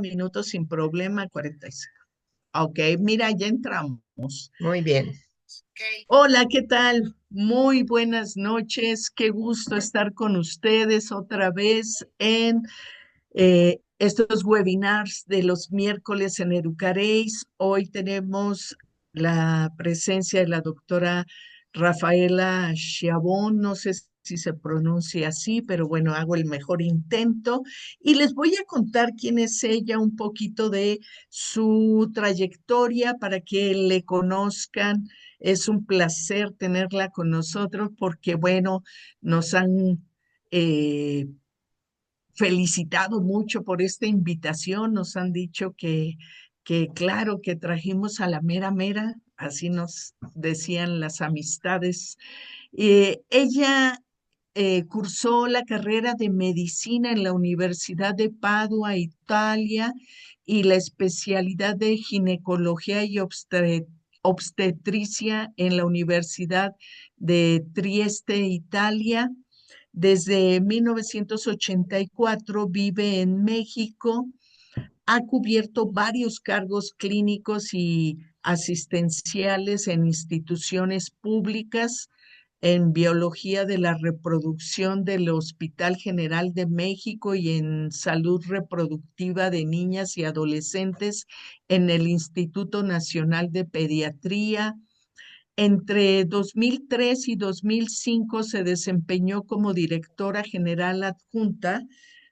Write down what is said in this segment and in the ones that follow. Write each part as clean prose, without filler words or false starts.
minutos sin problema, 45. Ok, mira, ya entramos. Muy bien. Hola, ¿qué tal? Muy buenas noches. Qué gusto estar con ustedes otra vez en estos webinars de los miércoles en Educaréis. Hoy tenemos la presencia de la doctora Rafaela Chiavón, no sé si se pronuncia así, pero bueno, hago el mejor intento y les voy a contar quién es ella, un poquito de su trayectoria para que le conozcan. Es un placer tenerla con nosotros porque, bueno, nos han felicitado mucho por esta invitación, nos han dicho que claro, que trajimos a la mera mera, así nos decían las amistades. Ella cursó la carrera de medicina en la Universidad de Padua, Italia, y la especialidad de ginecología y obstetricia en la Universidad de Trieste, Italia. Desde 1984 vive en México, ha cubierto varios cargos clínicos y asistenciales en instituciones públicas, en biología de la reproducción del Hospital General de México y en salud reproductiva de niñas y adolescentes en el Instituto Nacional de Pediatría. Entre 2003 y 2005 se desempeñó como directora general adjunta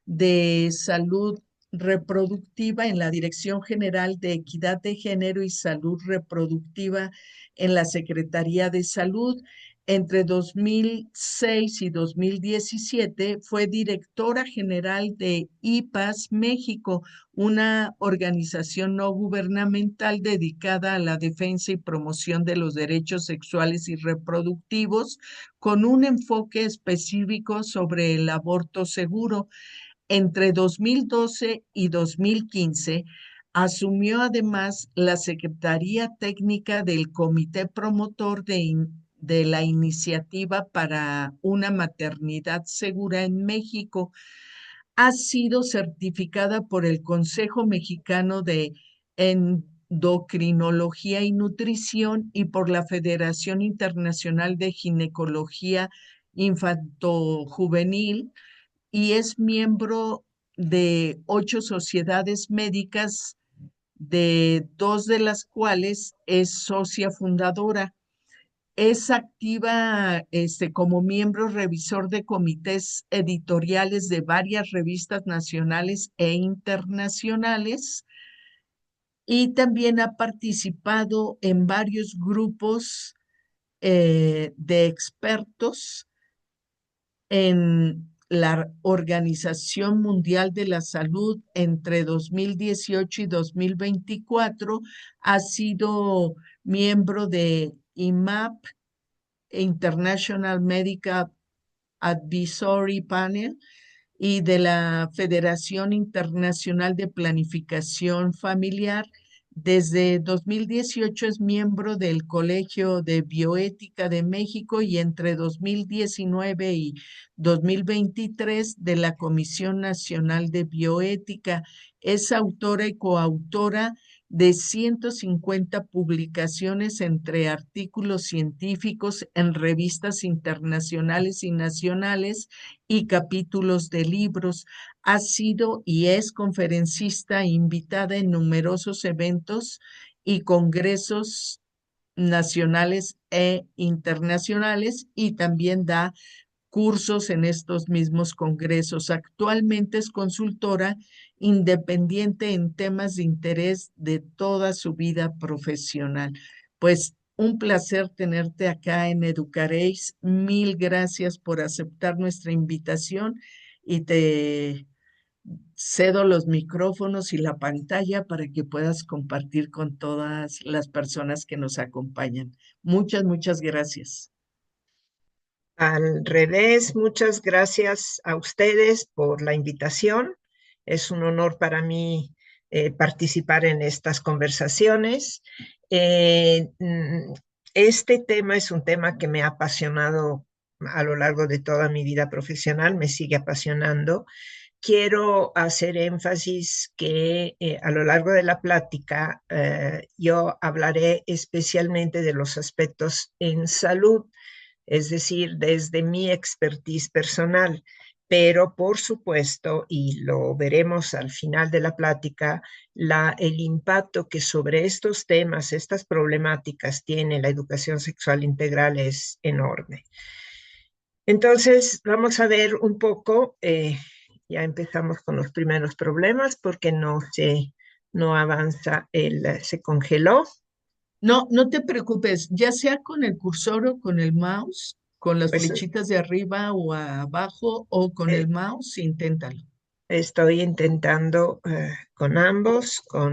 de salud reproductiva en la Dirección General de Equidad de Género y Salud Reproductiva en la Secretaría de Salud. Entre 2006 y 2017 fue directora general de IPAS México, una organización no gubernamental dedicada a la defensa y promoción de los derechos sexuales y reproductivos, con un enfoque específico sobre el aborto seguro. Entre 2012 y 2015, asumió además la Secretaría Técnica del Comité Promotor de la Iniciativa para una Maternidad Segura en México. Ha sido certificada por el Consejo Mexicano de Endocrinología y Nutrición y por la Federación Internacional de Ginecología Infantojuvenil, y es miembro de 8 sociedades médicas, de 2 de las cuales es socia fundadora. Es activa como miembro revisor de comités editoriales de varias revistas nacionales e internacionales, y también ha participado en varios grupos de expertos en la Organización Mundial de la Salud entre 2018 y 2024. Ha sido miembro de IMAP, International Medical Advisory Panel, y de la Federación Internacional de Planificación Familiar. Desde 2018 es miembro del Colegio de Bioética de México y entre 2019 y 2023 de la Comisión Nacional de Bioética. Es autora y coautora de 150 publicaciones entre artículos científicos en revistas internacionales y nacionales y capítulos de libros. Ha sido y es conferencista invitada en numerosos eventos y congresos nacionales e internacionales, y también da cursos en estos mismos congresos. Actualmente es consultora independiente en temas de interés de toda su vida profesional. Pues un placer tenerte acá en Educaréis. Mil gracias por aceptar nuestra invitación y te cedo los micrófonos y la pantalla para que puedas compartir con todas las personas que nos acompañan. Muchas, muchas gracias. Al revés, muchas gracias a ustedes por la invitación. Es un honor para mí participar en estas conversaciones. Eh, mm, este tema es un tema que me ha apasionado a lo largo de toda mi vida profesional, me sigue apasionando. quiero hacer énfasis que a lo largo de la plática yo hablaré especialmente de los aspectos en salud, es decir, desde mi expertise personal. Pero por supuesto, y lo veremos al final de la plática, el impacto que sobre estos temas, estas problemáticas tiene la educación sexual integral es enorme. Entonces, vamos a ver un poco, ya empezamos con los primeros problemas porque no avanza, se congeló. No, no te preocupes, ya sea con el cursor o con el mouse, con las Pues flechitas de arriba o abajo o con eh, el mouse, inténtalo. estoy intentando con ambos, O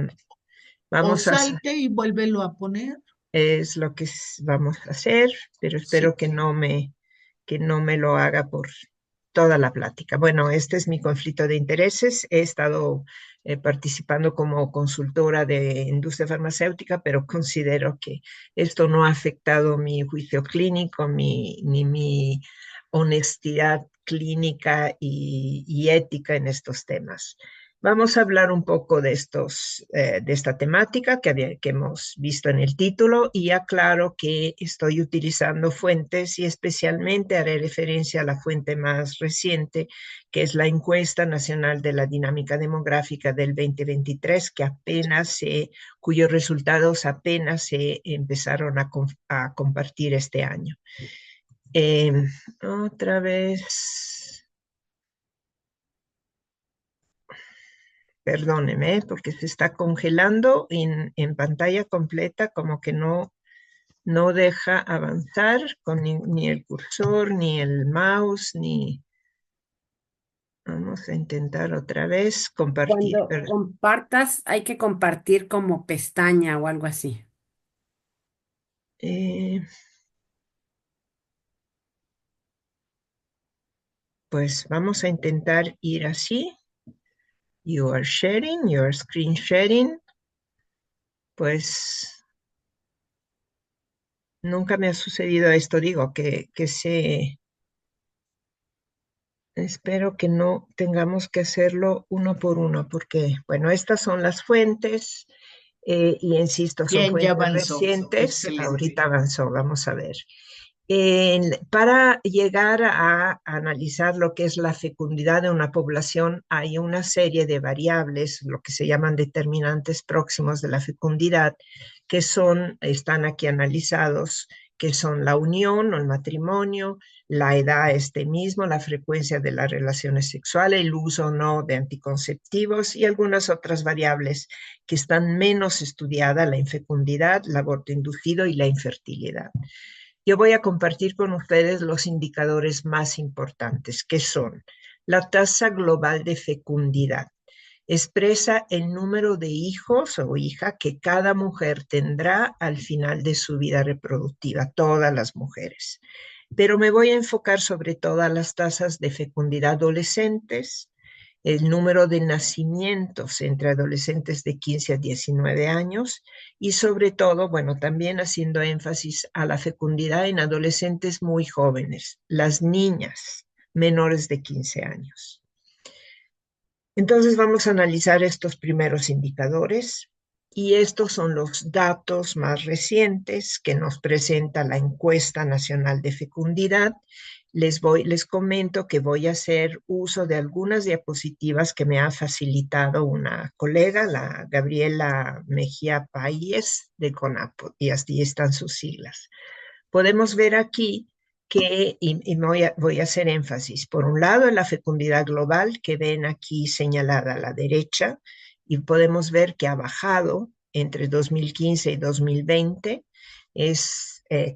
vamos a, salte y vuélvelo a poner. es lo que vamos a hacer, pero Sí. espero que no me lo haga por toda la plática. Bueno, este es mi conflicto de intereses. He estado participando como consultora de industria farmacéutica, pero considero que esto no ha afectado mi juicio clínico, ni mi honestidad clínica y ética en estos temas. Vamos a hablar un poco de esta temática que hemos visto en el título y aclaro que estoy utilizando fuentes y especialmente haré referencia a la fuente más reciente, que es la Encuesta Nacional de la Dinámica Demográfica del 2023, cuyos resultados apenas se empezaron a compartir este año. Eh, Otra vez. Perdóneme, porque se está congelando en pantalla completa, como que no deja avanzar con ni el cursor, ni el mouse, ni... Vamos a intentar otra vez compartir. Cuando compartas, hay que compartir como pestaña o algo así. Eh, pues vamos a intentar ir así. You are sharing, you are screen sharing. Pues nunca me ha sucedido esto, digo, que se... Espero que no tengamos que hacerlo uno por uno, porque, bueno, estas son las fuentes y insisto, son Bien, ya fuentes avanzó. recientes. Excelente. Ahorita avanzó, vamos a ver. Para llegar a analizar lo que es la fecundidad de una población, hay una serie de variables, lo que se llaman determinantes próximos de la fecundidad, están aquí analizados, que son la unión o el matrimonio, la edad este mismo, la frecuencia de las relaciones sexuales, el uso o no de anticonceptivos y algunas otras variables que están menos estudiadas, la infecundidad, el aborto inducido y la infertilidad. Yo voy a compartir con ustedes los indicadores más importantes, que son la tasa global de fecundidad. Expresa el número de hijos o hija que cada mujer tendrá al final de su vida reproductiva, todas las mujeres. Pero me voy a enfocar sobre todo a las tasas de fecundidad adolescentes, el número de nacimientos entre adolescentes de 15 a 19 años y sobre todo, bueno, también haciendo énfasis a la fecundidad en adolescentes muy jóvenes, las niñas menores de 15 años. Entonces vamos a analizar estos primeros indicadores y estos son los datos más recientes que nos presenta la Encuesta Nacional de Fecundidad. Les comento que voy a hacer uso de algunas diapositivas que me ha facilitado una colega, la Gabriela Mejía Páez de CONAPO, y así están sus siglas. Podemos ver aquí y voy a hacer énfasis, por un lado, en la fecundidad global que ven aquí señalada a la derecha, y podemos ver que ha bajado entre 2015 y 2020.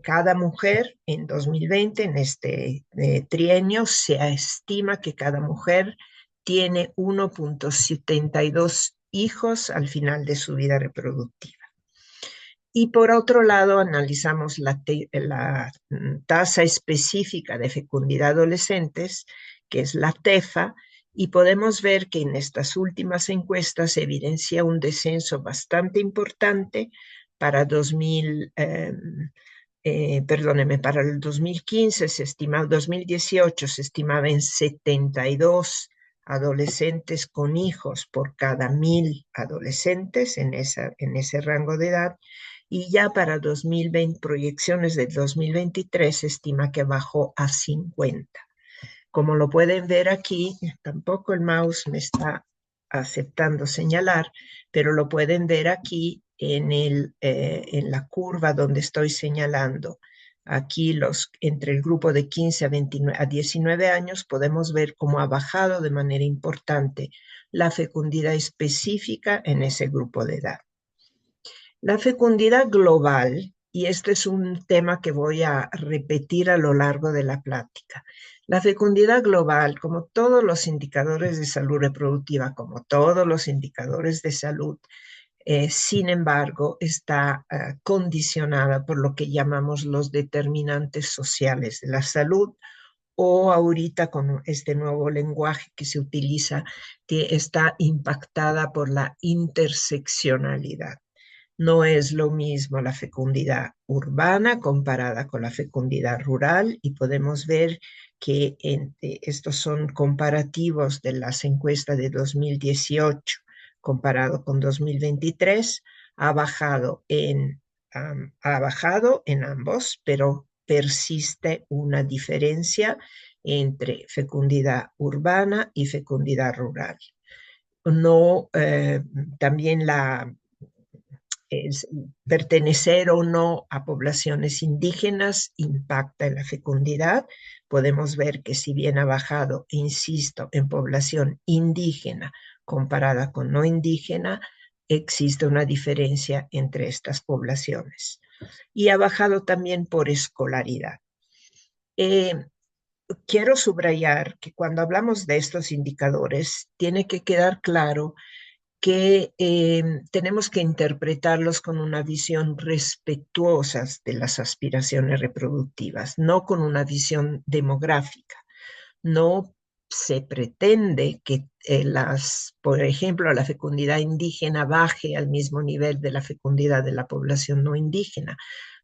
Cada mujer en 2020, en este trienio, se estima que cada mujer tiene 1,72 hijos al final de su vida reproductiva. Y por otro lado, analizamos la tasa específica de fecundidad adolescentes, que es la TEFA, y podemos ver que en estas últimas encuestas se evidencia un descenso bastante importante para para el 2015 2018 se estimaba en 72 adolescentes con hijos por cada 1.000 adolescentes en ese rango de edad, y ya para 2020, proyecciones del 2023 se estima que bajó a 50. Como lo pueden ver aquí, tampoco el mouse me está aceptando señalar, pero lo pueden ver aquí en la curva donde estoy señalando. Aquí entre el grupo de 15 a 19 años podemos ver cómo ha bajado de manera importante la fecundidad específica en ese grupo de edad. La fecundidad global, y este es un tema que voy a repetir a lo largo de la plática. La fecundidad global, como todos los indicadores de salud reproductiva, como todos los indicadores de salud, sin embargo, está condicionada por lo que llamamos los determinantes sociales de la salud, o ahorita con este nuevo lenguaje que se utiliza, que está impactada por la interseccionalidad. No es lo mismo la fecundidad urbana comparada con la fecundidad rural, y podemos ver que estos son comparativos de las encuestas de 2018 comparado con 2023. Ha bajado en ambos, pero persiste una diferencia entre fecundidad urbana y fecundidad rural. No, también pertenecer o no a poblaciones indígenas impacta en la fecundidad. Podemos ver que si bien ha bajado, insisto, en población indígena comparada con no indígena, existe una diferencia entre estas poblaciones. Y ha bajado también por escolaridad. Quiero subrayar que cuando hablamos de estos indicadores, tiene que quedar claro que tenemos que interpretarlos con una visión respetuosa de las aspiraciones reproductivas, no con una visión demográfica. No se pretende que por ejemplo, la fecundidad indígena baje al mismo nivel de la fecundidad de la población no indígena,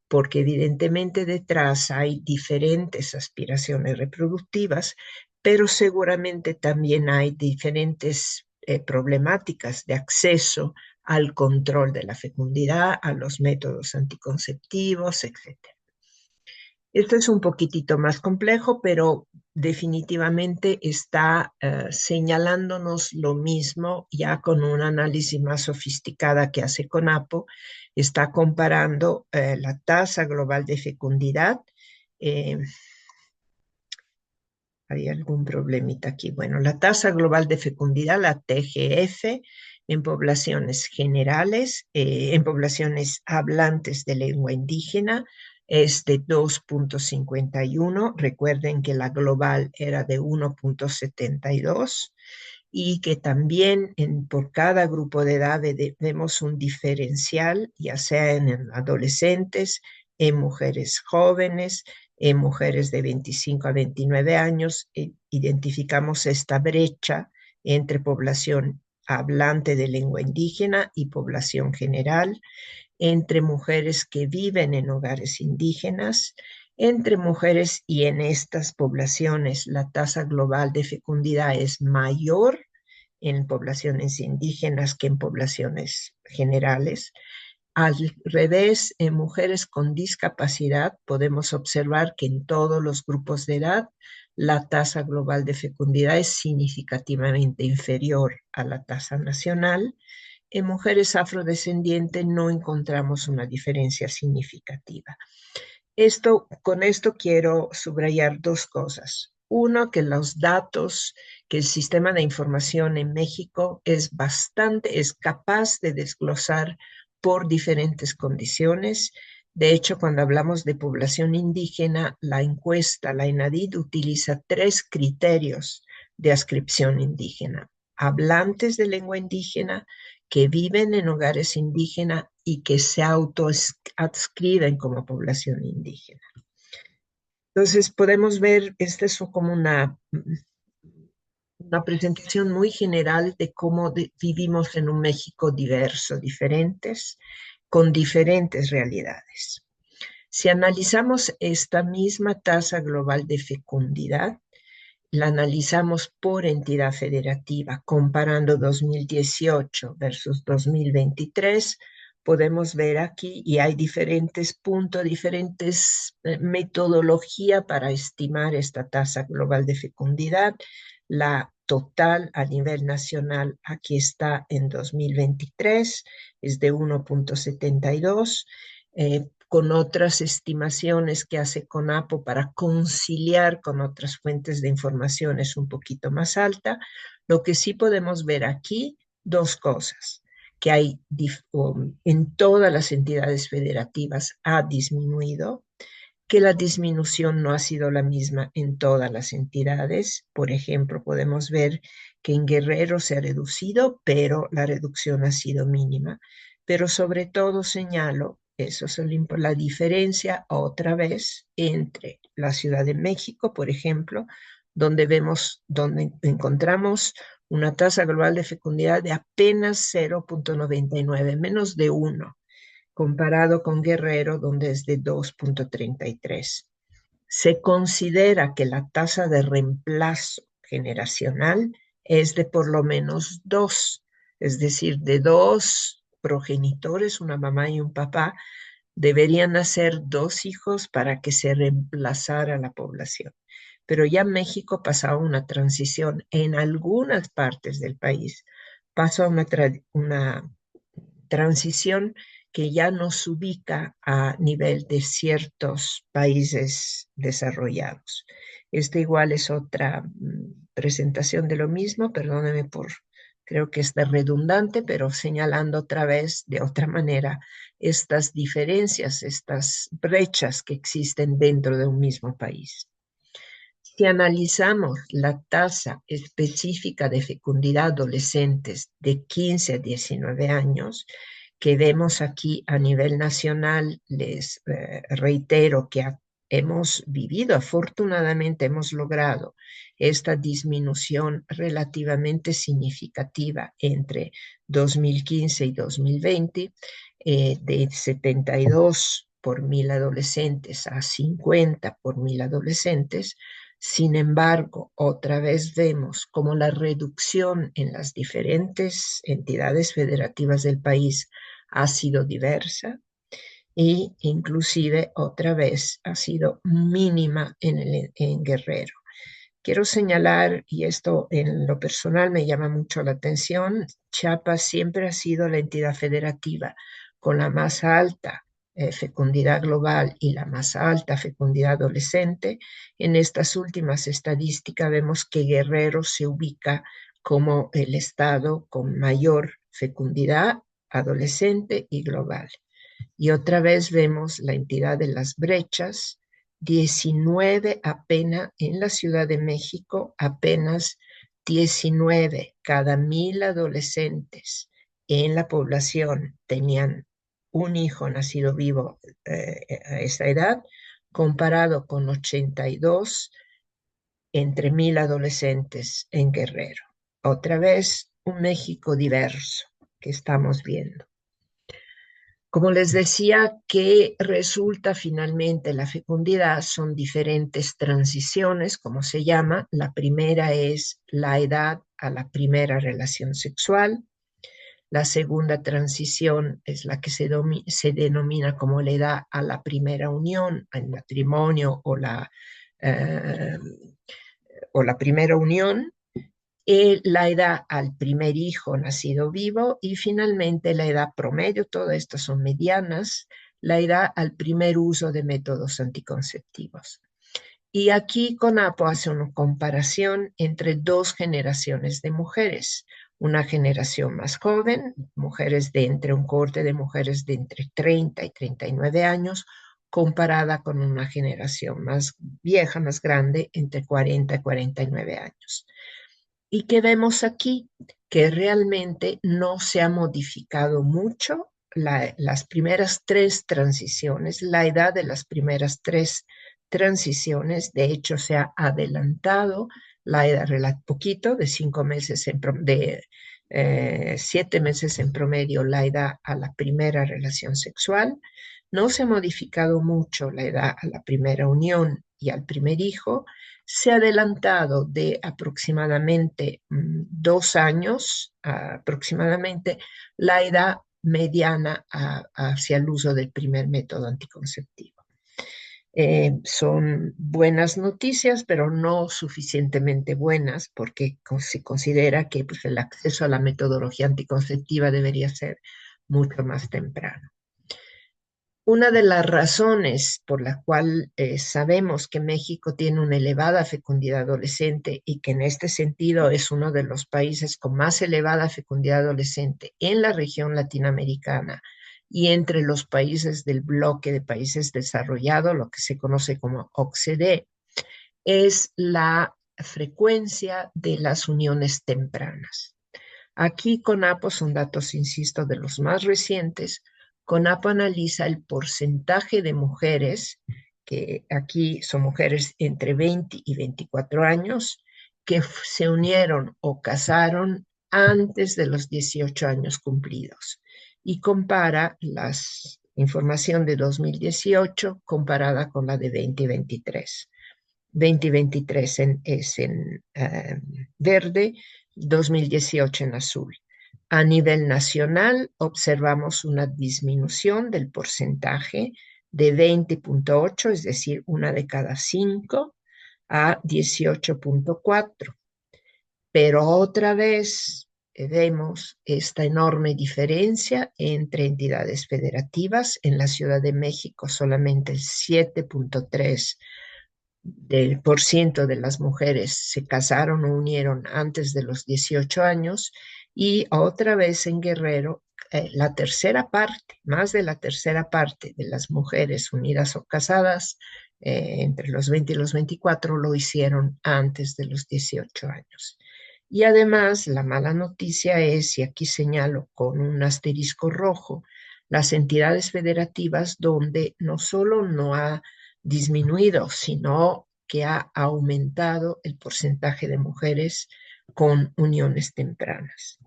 porque evidentemente detrás hay diferentes aspiraciones reproductivas, pero seguramente también hay diferentes problemáticas de acceso al control de la fecundidad, a los métodos anticonceptivos, etc. Esto es un poquitito más complejo, pero definitivamente está señalándonos lo mismo, ya con un análisis más sofisticada que hace CONAPO. Está comparando la tasa global de fecundidad. Hay algún problemita aquí. Bueno, la tasa global de fecundidad, la TGF, en poblaciones generales, en poblaciones hablantes de lengua indígena, es de 2.51. Recuerden que la global era de 1.72, y que también por cada grupo de edad vemos un diferencial, ya sea en adolescentes, en mujeres jóvenes, en mujeres de 25 a 29 años. Identificamos esta brecha entre población hablante de lengua indígena y población general, entre mujeres que viven en hogares indígenas, entre mujeres, y en estas poblaciones la tasa global de fecundidad es mayor en poblaciones indígenas que en poblaciones generales. Al revés, en mujeres con discapacidad podemos observar que en todos los grupos de edad la tasa global de fecundidad es significativamente inferior a la tasa nacional. En mujeres afrodescendientes no encontramos una diferencia significativa. Con esto quiero subrayar dos cosas. Uno, que los datos, que el sistema de información en México es capaz de desglosar por diferentes condiciones. De hecho, cuando hablamos de población indígena, la encuesta, la ENADID, utiliza 3 criterios de adscripción indígena: hablantes de lengua indígena, que viven en hogares indígenas y que se autoadscriben como población indígena. Entonces podemos ver, esta es como una presentación muy general de cómo vivimos en un México diverso, diferentes, con diferentes realidades. Si analizamos esta misma tasa global de fecundidad la analizamos por entidad federativa, comparando 2018 versus 2023, podemos ver aquí, y hay diferentes puntos, diferentes metodología para estimar esta tasa global de fecundidad. La total a nivel nacional aquí está en 2023, es de 1.72, con otras estimaciones que hace CONAPO para conciliar con otras fuentes de información es un poquito más alta. Lo que sí podemos ver aquí, dos cosas, que hay en todas las entidades federativas ha disminuido, que la disminución no ha sido la misma en todas las entidades. Por ejemplo, podemos ver que en Guerrero se ha reducido, pero la reducción ha sido mínima. Pero sobre todo señalo, eso es la diferencia otra vez entre la Ciudad de México, por ejemplo, donde encontramos una tasa global de fecundidad de apenas 0.99, menos de 1, comparado con Guerrero, donde es de 2.33. Se considera que la tasa de reemplazo generacional es de por lo menos 2, es decir, de 2 progenitores, una mamá y un papá, deberían nacer 2 hijos para que se reemplazara la población. Pero ya México pasó a una transición en algunas partes del país, pasó a una transición que ya nos ubica a nivel de ciertos países desarrollados. Esta igual es otra presentación de lo mismo, perdóneme por, creo que está redundante, pero señalando otra vez de otra manera estas diferencias, estas brechas que existen dentro de un mismo país. Si analizamos la tasa específica de fecundidad adolescentes de 15 a 19 años, que vemos aquí a nivel nacional, les reitero que hemos vivido, afortunadamente hemos logrado esta disminución relativamente significativa entre 2015 y 2020, de 72 por 1.000 adolescentes a 50 por 1.000 adolescentes. Sin embargo, otra vez vemos como la reducción en las diferentes entidades federativas del país ha sido diversa e inclusive otra vez ha sido mínima en Guerrero. Quiero señalar, y esto en lo personal me llama mucho la atención, Chiapas siempre ha sido la entidad federativa con la más alta fecundidad global y la más alta fecundidad adolescente. En estas últimas estadísticas vemos que Guerrero se ubica como el estado con mayor fecundidad adolescente y global. Y otra vez vemos la entidad de las brechas, 19 apenas en la Ciudad de México, apenas 19 cada 1.000 adolescentes en la población tenían un hijo nacido vivo a esa edad, comparado con 82 entre 1.000 adolescentes en Guerrero. Otra vez, un México diverso que estamos viendo. Como les decía, que resulta finalmente la fecundidad son diferentes transiciones, como se llama. La primera es la edad a la primera relación sexual. La segunda transición es la que se denomina como la edad a la primera unión, al matrimonio o la primera unión. La edad al primer hijo nacido vivo y finalmente la edad promedio, todas estas son medianas, la edad al primer uso de métodos anticonceptivos. Y aquí CONAPO hace una comparación entre 2 generaciones de mujeres, una generación más joven, mujeres de entre un corte de mujeres de entre 30 y 39 años, comparada con una generación más vieja, más grande, entre 40 y 49 años. ¿Y qué vemos aquí? Que realmente no se ha modificado mucho las primeras 3 transiciones, la edad de las primeras 3 transiciones. De hecho, se ha adelantado la edad poquito, de 5 meses, de 7 meses en promedio, la edad a la primera relación sexual. No se ha modificado mucho la edad a la primera unión y al primer hijo. se ha adelantado de aproximadamente 2 años, aproximadamente, la edad mediana hacia el uso del primer método anticonceptivo. Son buenas noticias, pero no suficientemente buenas, porque se considera que pues, el acceso a la metodología anticonceptiva debería ser mucho más temprano. Una de las razones por la cual sabemos que México tiene una elevada fecundidad adolescente y que en este sentido es uno de los países con más elevada fecundidad adolescente en la región latinoamericana y entre los países del bloque de países desarrollados, lo que se conoce como OCDE, es la frecuencia de las uniones tempranas. Aquí CONAPO son datos, insisto, de los más recientes. CONAPO analiza el porcentaje de mujeres, que aquí son mujeres entre 20 y 24 años, que se unieron o casaron antes de los 18 años cumplidos. Y compara la información de 2018 comparada con la de 2023. 2023 es en verde, 2018 en azul. A nivel nacional observamos una disminución del porcentaje de 20.8, es decir, una de cada 5, a 18.4. Pero otra vez vemos esta enorme diferencia entre entidades federativas. En la Ciudad de México solamente el 7.3 del por ciento de las mujeres se casaron o unieron antes de los 18 años y otra vez en Guerrero la tercera parte, más de la tercera parte de las mujeres unidas o casadas entre los 20 y los 24 lo hicieron antes de los 18 años. Y además la mala noticia es, y aquí señalo con un asterisco rojo, las entidades federativas donde no solo no ha disminuido, sino que ha aumentado el porcentaje de mujeres con uniones tempranas.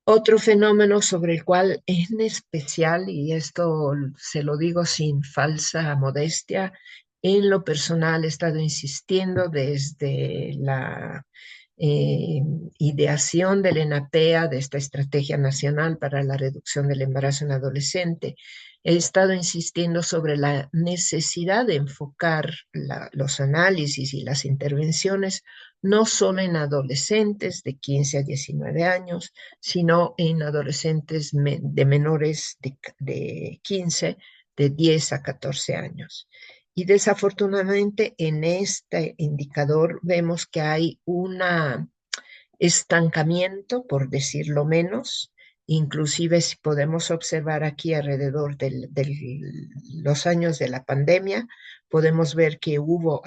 Otro fenómeno sobre el cual en especial, y esto se lo digo sin falsa modestia, en lo personal he estado insistiendo desde la ideación del ENAPEA, de esta Estrategia Nacional para la Reducción del Embarazo en Adolescente. He estado insistiendo sobre la necesidad de enfocar los análisis y las intervenciones no solo en adolescentes de 15 a 19 años, sino en adolescentes de menores de 15, de 10 a 14 años. Y desafortunadamente en este indicador vemos que hay un estancamiento, por decirlo menos. Inclusive si podemos observar aquí alrededor de los años de la pandemia, podemos ver que hubo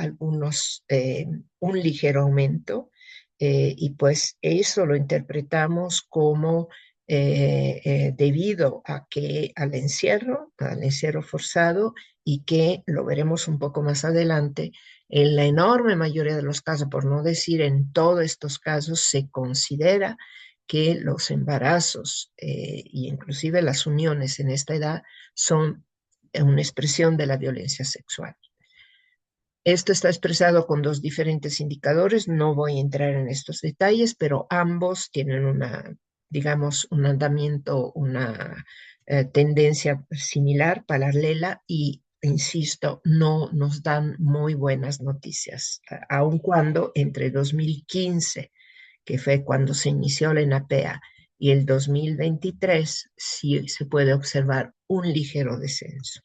un ligero aumento y pues eso lo interpretamos como debido al encierro forzado y que lo veremos un poco más adelante, en la enorme mayoría de los casos, por no decir en todos estos casos, se considera que los embarazos e inclusive las uniones en esta edad son una expresión de la violencia sexual. Esto está expresado con dos diferentes indicadores, no voy a entrar en estos detalles, pero ambos tienen digamos, un andamiento, una tendencia similar, paralela, y insisto, no nos dan muy buenas noticias, aun cuando entre 2015, que fue cuando se inició la ENAPEA, y el 2023 sí se puede observar un ligero descenso.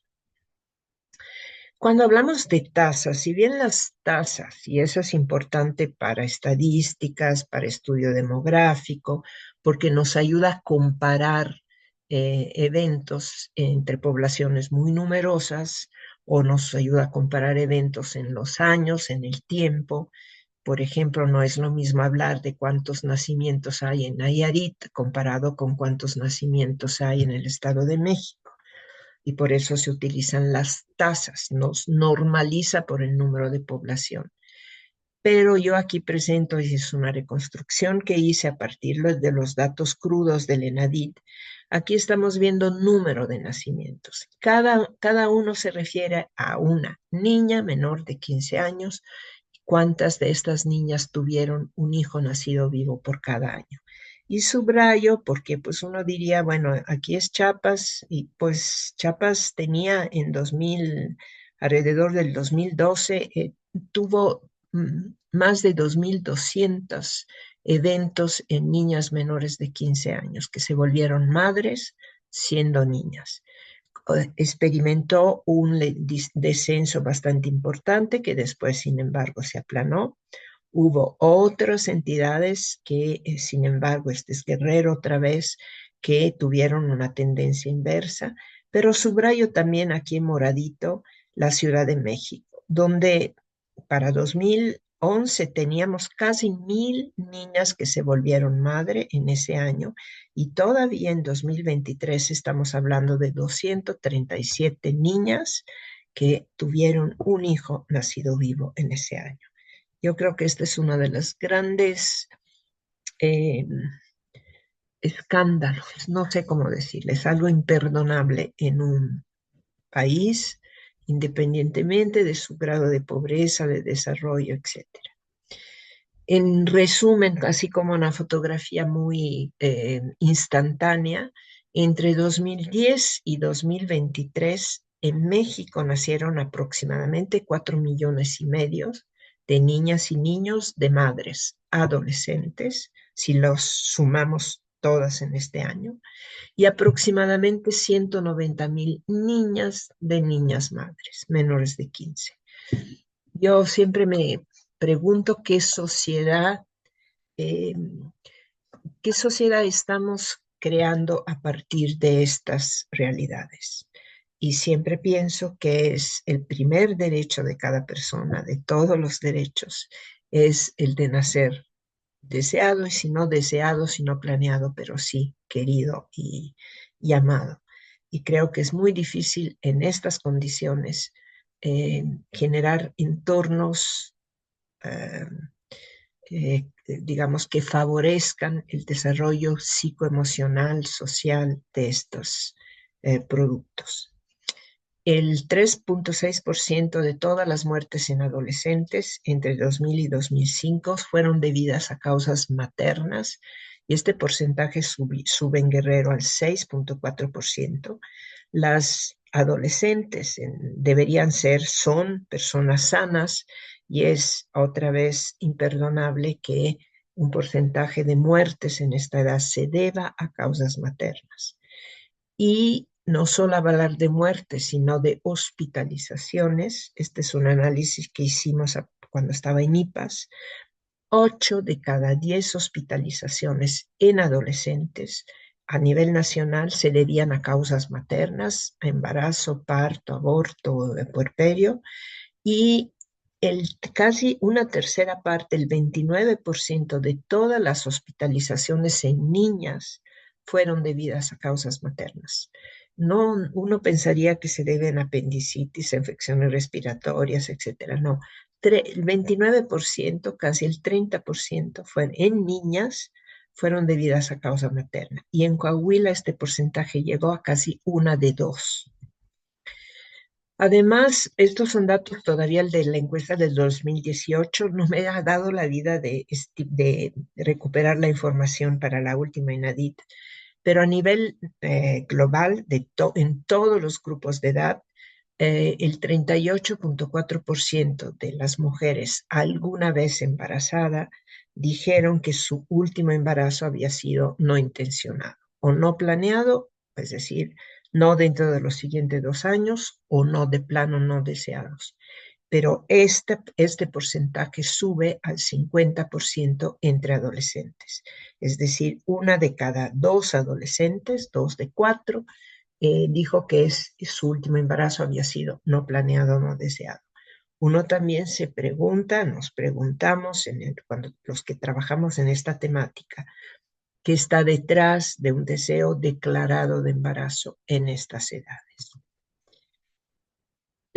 Cuando hablamos de tasas, si bien las tasas, y eso es importante para estadísticas, para estudio demográfico, porque nos ayuda a comparar eventos entre poblaciones muy numerosas o nos ayuda a comparar eventos en los años, en el tiempo. Por ejemplo, no es lo mismo hablar de cuántos nacimientos hay en Nayarit comparado con cuántos nacimientos hay en el Estado de México. Y por eso se utilizan las tasas, nos normaliza por el número de población. Pero yo aquí presento, es una reconstrucción que hice a partir de los datos crudos del ENADIT, Aquí estamos viendo número de nacimientos. Cada uno se refiere a una niña menor de 15 años. ¿Cuántas de estas niñas tuvieron un hijo nacido vivo por cada año? Y subrayo porque pues uno diría, bueno, aquí es Chiapas y pues Chiapas tenía en 2000, alrededor del 2012, tuvo más de 2.200 eventos en niñas menores de 15 años que se volvieron madres siendo niñas. Experimentó un descenso bastante importante que después, sin embargo, se aplanó. Hubo otras entidades que, sin embargo, este es Guerrero otra vez, que tuvieron una tendencia inversa, pero subrayo también aquí en moradito la Ciudad de México, donde para 2011 teníamos casi 1.000 niñas que se volvieron madre en ese año y todavía en 2023 estamos hablando de 237 niñas que tuvieron un hijo nacido vivo en ese año. Yo creo que esta es una de las grandes eh, escándalos, no sé cómo decirles, algo imperdonable en un país, independientemente de su grado de pobreza, de desarrollo, etcétera. En resumen, así como una fotografía muy instantánea, entre 2010 y 2023 en México nacieron aproximadamente 4,5 millones de niñas y niños, de madres, adolescentes, si los sumamos todas en este año, y aproximadamente 190,000 niñas de niñas madres, menores de 15. Yo siempre me pregunto eh, qué sociedad estamos creando a partir de estas realidades. Y siempre pienso que es el primer derecho de cada persona, de todos los derechos, es el de nacer deseado, y si no deseado, si no planeado, pero sí querido y amado. Y creo que es muy difícil en estas condiciones generar entornos, eh, digamos, que favorezcan el desarrollo psicoemocional, social de estos productos. El 3,6% de todas las muertes en adolescentes entre 2000 y 2005 fueron debidas a causas maternas, y este porcentaje sube en Guerrero al 6,4%. Las adolescentes son personas sanas, y es otra vez imperdonable que un porcentaje de muertes en esta edad se deba a causas maternas. Y no solo hablar de muertes, sino de hospitalizaciones. Este es un análisis que hicimos cuando estaba en IPAS. 8 de cada 10 hospitalizaciones en adolescentes a nivel nacional se debían a causas maternas, a embarazo, parto, aborto, puerperio, y casi una tercera parte, el 29% de todas las hospitalizaciones en niñas fueron debidas a causas maternas. No, uno pensaría que se deben a apendicitis, infecciones respiratorias, etcétera. No, el 29%, casi el 30% en niñas fueron debidas a causa materna. Y en Coahuila este porcentaje llegó a casi 1 de 2. Además, estos son datos todavía de la encuesta del 2018. No me ha dado la vida de recuperar la información para la última INADIT, pero a nivel global, en todos los grupos de edad, el 38,4% de las mujeres alguna vez embarazada dijeron que su último embarazo había sido no intencionado o no planeado, es decir, no dentro de los siguientes 2 años, o no de plano no deseados. Pero este porcentaje sube al 50% entre adolescentes. Es decir, 1 de cada 2 adolescentes, 2 de 4, dijo que su último embarazo había sido no planeado, no deseado. Uno también nos preguntamos, cuando los que trabajamos en esta temática, ¿qué está detrás de un deseo declarado de embarazo en estas edades?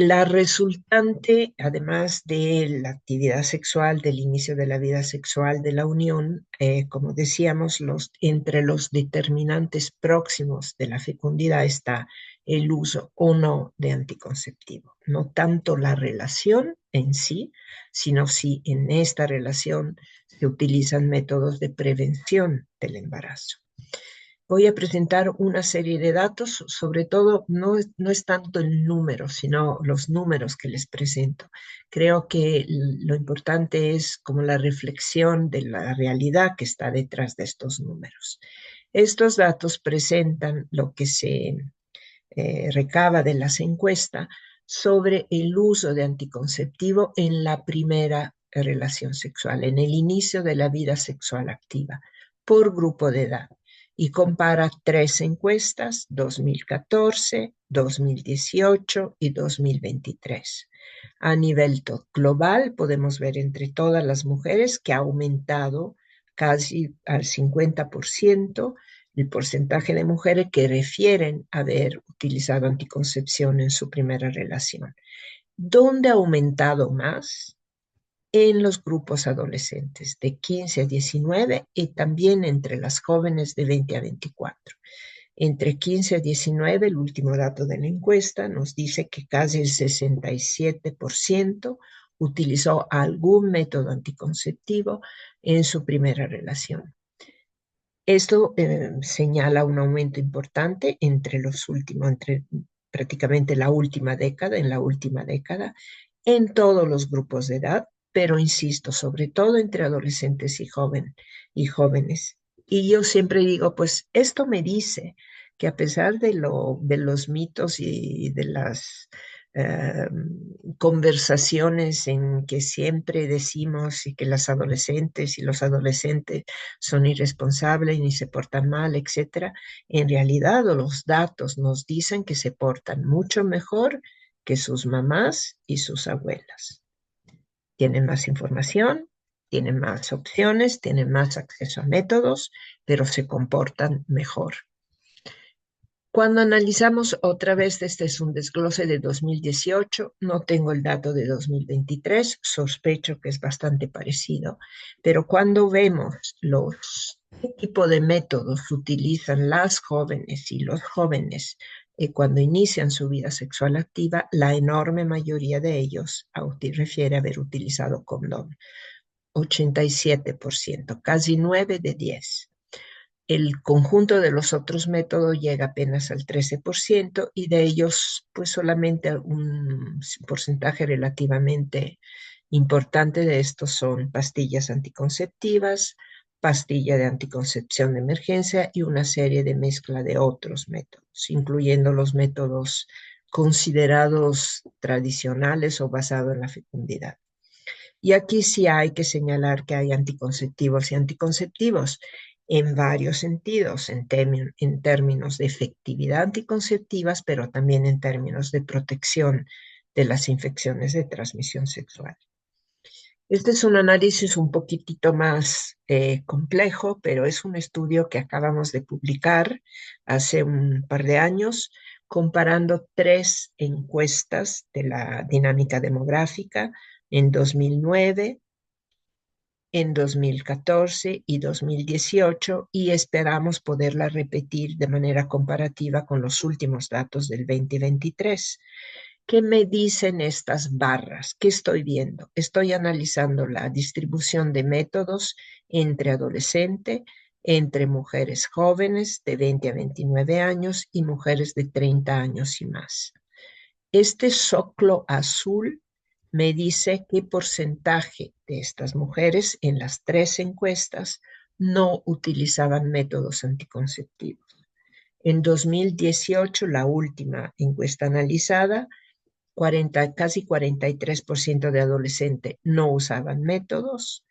La resultante, además de la actividad sexual, del inicio de la vida sexual, de la unión, como decíamos, entre los determinantes próximos de la fecundidad está el uso o no de anticonceptivo. No tanto la relación en sí, sino si en esta relación se utilizan métodos de prevención del embarazo. Voy a presentar una serie de datos, sobre todo no es tanto el número, sino los números que les presento. Creo que lo importante es como la reflexión de la realidad que está detrás de estos números. Estos datos presentan lo que se recaba de las encuestas sobre el uso de anticonceptivo en la primera relación sexual, en el inicio de la vida sexual activa, por grupo de edad y compara 3 encuestas, 2014, 2018 y 2023. A nivel global, podemos ver entre todas las mujeres que ha aumentado casi al 50% el porcentaje de mujeres que refieren haber utilizado anticoncepción en su primera relación. ¿Dónde ha aumentado más? En los grupos adolescentes de 15 a 19 y también entre las jóvenes de 20 a 24. Entre 15 a 19, el último dato de la encuesta nos dice que casi el 67% utilizó algún método anticonceptivo en su primera relación. Esto señala un aumento importante entre prácticamente la última década, en todos los grupos de edad, pero insisto, sobre todo entre adolescentes y jóvenes. Y yo siempre digo, pues esto me dice que a pesar de los mitos y de las conversaciones en que siempre decimos y que las adolescentes y los adolescentes son irresponsables y ni se portan mal, etcétera, en realidad los datos nos dicen que se portan mucho mejor que sus mamás y sus abuelas. Tienen más información, tienen más opciones, tienen más acceso a métodos, pero se comportan mejor. Cuando analizamos otra vez, este es un desglose de 2018, no tengo el dato de 2023, sospecho que es bastante parecido, pero cuando vemos qué tipo de métodos utilizan las jóvenes y los jóvenes cuando inician su vida sexual activa, la enorme mayoría de ellos refiere haber utilizado condón, 87%, casi 9 de 10. El conjunto de los otros métodos llega apenas al 13% y de ellos pues solamente un porcentaje relativamente importante de estos son pastillas anticonceptivas, pastilla de anticoncepción de emergencia y una serie de mezcla de otros métodos, incluyendo los métodos considerados tradicionales o basados en la fecundidad. Y aquí sí hay que señalar que hay anticonceptivos y anticonceptivos en varios sentidos, en términos de efectividad anticonceptivas, pero también en términos de protección de las infecciones de transmisión sexual. Este es un análisis un poquitito más complejo, pero es un estudio que acabamos de publicar hace un par de años, comparando 3 encuestas de la dinámica demográfica en 2009, en 2014 y 2018 y esperamos poderla repetir de manera comparativa con los últimos datos del 2023. ¿Qué me dicen estas barras? ¿Qué estoy viendo? Estoy analizando la distribución de métodos entre adolescente, entre mujeres jóvenes de 20 a 29 años y mujeres de 30 años y más. Este zoclo azul me dice qué porcentaje de estas mujeres en las 3 encuestas no utilizaban métodos anticonceptivos. En 2018, la última encuesta analizada, casi 43% de adolescentes no usaban métodos,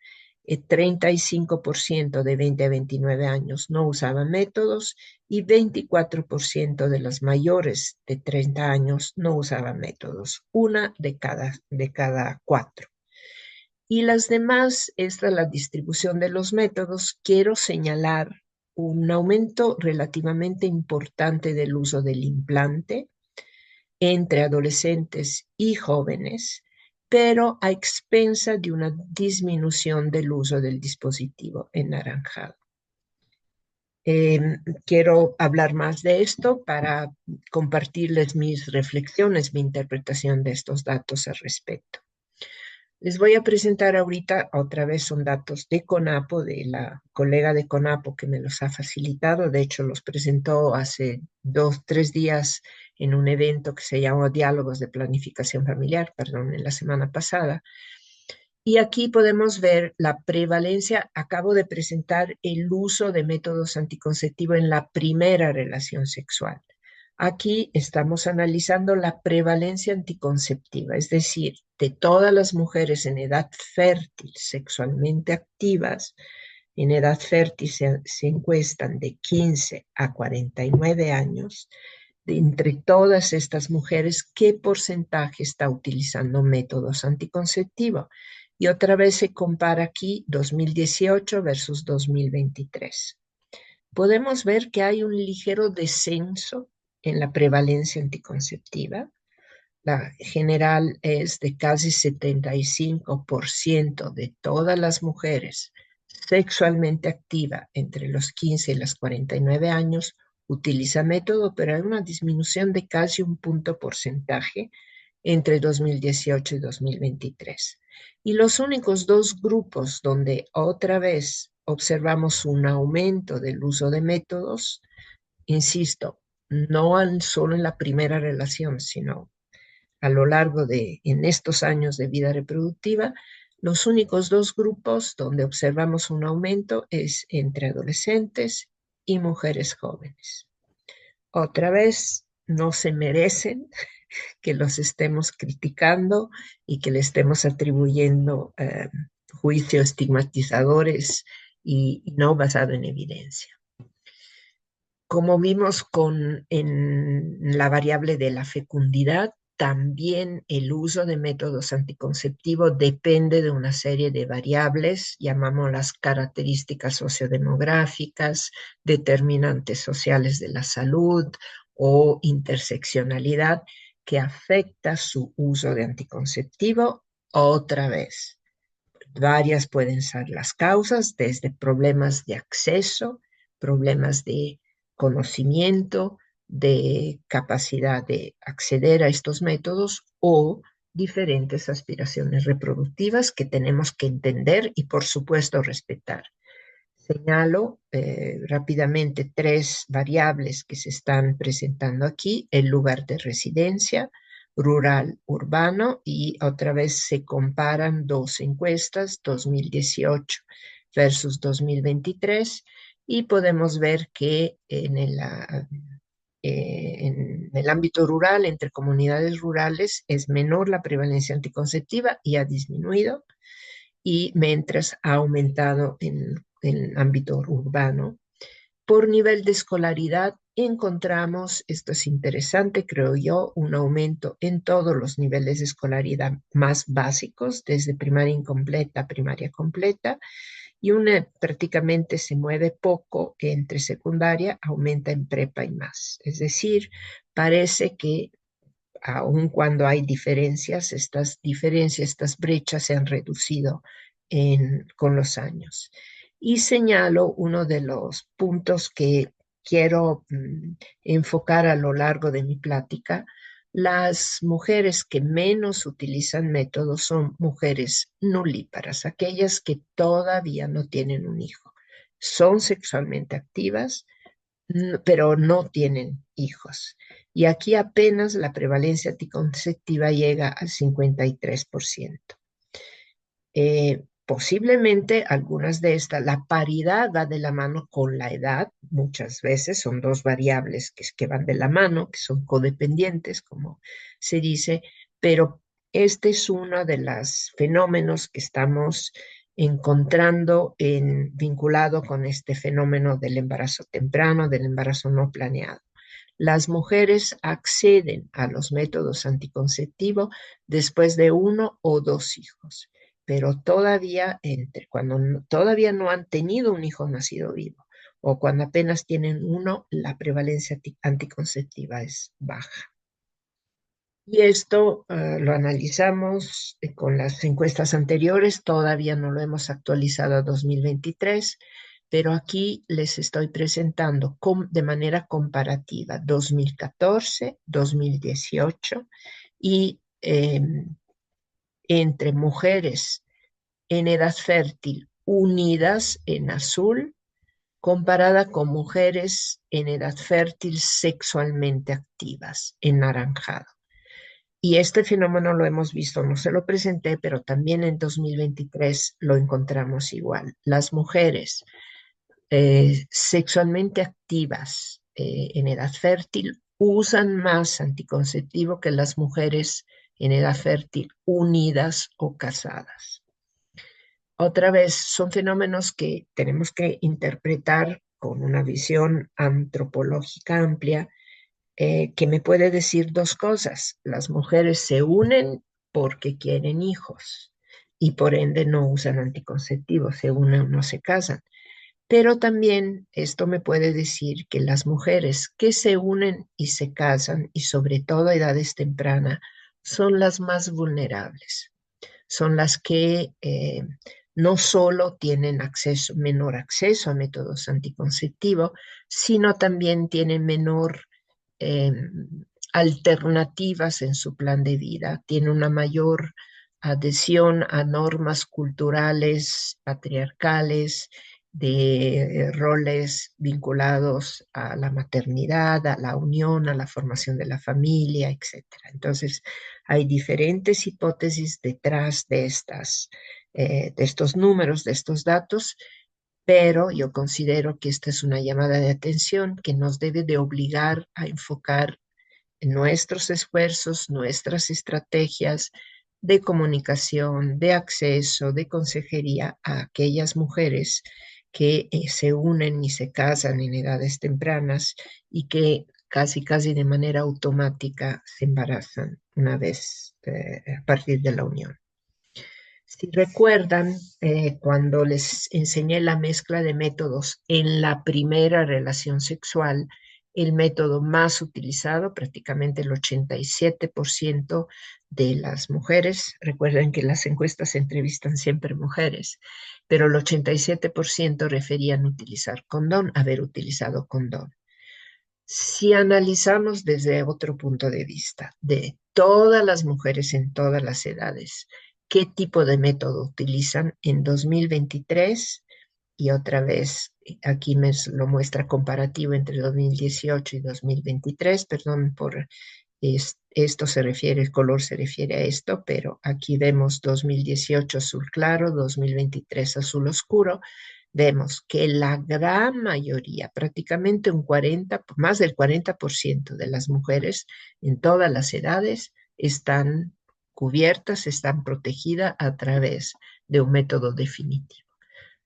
35% de 20 a 29 años no usaban métodos y 24% de las mayores de 30 años no usaban métodos, una de cada 4. Y las demás, esta es la distribución de los métodos. Quiero señalar un aumento relativamente importante del uso del implante, entre adolescentes y jóvenes, pero a expensa de una disminución del uso del dispositivo enaranjado. Quiero hablar más de esto para compartirles mis reflexiones, mi interpretación de estos datos al respecto. Les voy a presentar ahorita, otra vez son datos de CONAPO, de la colega de CONAPO que me los ha facilitado. De hecho, los presentó hace 3 días en un evento que se llamó Diálogos de Planificación Familiar, perdón, en la semana pasada. Y aquí podemos ver la prevalencia. Acabo de presentar el uso de métodos anticonceptivos en la primera relación sexual. Aquí estamos analizando la prevalencia anticonceptiva, es decir, de todas las mujeres en edad fértil, sexualmente activas. En edad fértil se encuestan de 15 a 49 años. Entre todas estas mujeres, ¿qué porcentaje está utilizando métodos anticonceptivos? Y otra vez se compara aquí 2018 versus 2023. Podemos ver que hay un ligero descenso en la prevalencia anticonceptiva. La general es de casi 75% de todas las mujeres sexualmente activas entre los 15 y los 49 años utiliza método, pero hay una disminución de casi un punto porcentaje entre 2018 y 2023. Y los únicos dos grupos donde otra vez observamos un aumento del uso de métodos, insisto, no solo en la primera relación, sino a lo largo en estos años de vida reproductiva, los únicos dos grupos donde observamos un aumento es entre adolescentes y mujeres jóvenes. Otra vez, no se merecen que los estemos criticando y que le estemos atribuyendo juicios estigmatizadores y no basado en evidencia. Como vimos en la variable de la fecundidad, también el uso de métodos anticonceptivos depende de una serie de variables, llamamos las características sociodemográficas, determinantes sociales de la salud o interseccionalidad que afecta su uso de anticonceptivo. Otra vez, varias pueden ser las causas, desde problemas de acceso, problemas de conocimiento, de capacidad de acceder a estos métodos o diferentes aspiraciones reproductivas que tenemos que entender y, por supuesto, respetar. Señalo rápidamente 3 variables que se están presentando aquí: el lugar de residencia, rural, urbano, y otra vez se comparan 2 encuestas, 2018 versus 2023, y podemos ver que en el ámbito rural, entre comunidades rurales, es menor la prevalencia anticonceptiva y ha disminuido, y mientras ha aumentado en el ámbito urbano. Por nivel de escolaridad, encontramos, esto es interesante, creo yo, un aumento en todos los niveles de escolaridad más básicos, desde primaria incompleta a primaria completa, y prácticamente se mueve poco entre secundaria, aumenta en prepa y más. Es decir, parece que aun cuando hay diferencias, estas brechas se han reducido con los años. Y señalo uno de los puntos que quiero enfocar a lo largo de mi plática. Las mujeres que menos utilizan métodos son mujeres nulíparas, aquellas que todavía no tienen un hijo. Son sexualmente activas, pero no tienen hijos. Y aquí apenas la prevalencia anticonceptiva llega al 53%. Posiblemente algunas de estas, la paridad va de la mano con la edad, muchas veces son 2 variables que van de la mano, que son codependientes, como se dice, pero este es uno de los fenómenos que estamos encontrando vinculado con este fenómeno del embarazo temprano, del embarazo no planeado. Las mujeres acceden a los métodos anticonceptivos después de 1 o 2 hijos, pero todavía cuando todavía no han tenido un hijo nacido vivo o cuando apenas tienen uno, la prevalencia anticonceptiva es baja. Y esto lo analizamos con las encuestas anteriores, todavía no lo hemos actualizado a 2023, pero aquí les estoy presentando de manera comparativa 2014, 2018 y entre mujeres en edad fértil unidas en azul, comparada con mujeres en edad fértil sexualmente activas en naranjado. Y este fenómeno lo hemos visto, no se lo presenté, pero también en 2023 lo encontramos igual. Las mujeres sexualmente activas en edad fértil usan más anticonceptivo que las mujeres en edad fértil unidas o casadas. Otra vez, son fenómenos que tenemos que interpretar con una visión antropológica amplia que me puede decir dos cosas. Las mujeres se unen porque quieren hijos y por ende no usan anticonceptivos, se unen o no se casan. Pero también esto me puede decir que las mujeres que se unen y se casan, y sobre todo a edades tempranas, son las más vulnerables, son las que no solo tienen menor acceso a métodos anticonceptivos, sino también tienen menor eh, alternativas en su plan de vida, tienen una mayor adhesión a normas culturales, patriarcales, de roles vinculados a la maternidad, a la unión, a la formación de la familia, etcétera. Entonces, hay diferentes hipótesis detrás de estos números, de estos datos, pero yo considero que esta es una llamada de atención que nos debe de obligar a enfocar nuestros esfuerzos, nuestras estrategias de comunicación, de acceso, de consejería a aquellas mujeres que se unen y se casan en edades tempranas y que casi de manera automática se embarazan una vez a partir de la unión. Si recuerdan, cuando les enseñé la mezcla de métodos en la primera relación sexual, el método más utilizado, prácticamente el 87% de las mujeres, recuerden que las encuestas entrevistan siempre mujeres, pero el 87% referían utilizar condón, haber utilizado condón. Si analizamos desde otro punto de vista, de todas las mujeres en todas las edades, qué tipo de método utilizan en 2023, y otra vez aquí me lo muestra comparativo entre 2018 y 2023, perdón por esto se refiere, el color se refiere a esto, pero aquí vemos 2018 azul claro, 2023 azul oscuro. Vemos que la gran mayoría, prácticamente más del 40% de las mujeres en todas las edades están cubiertas, están protegidas a través de un método definitivo,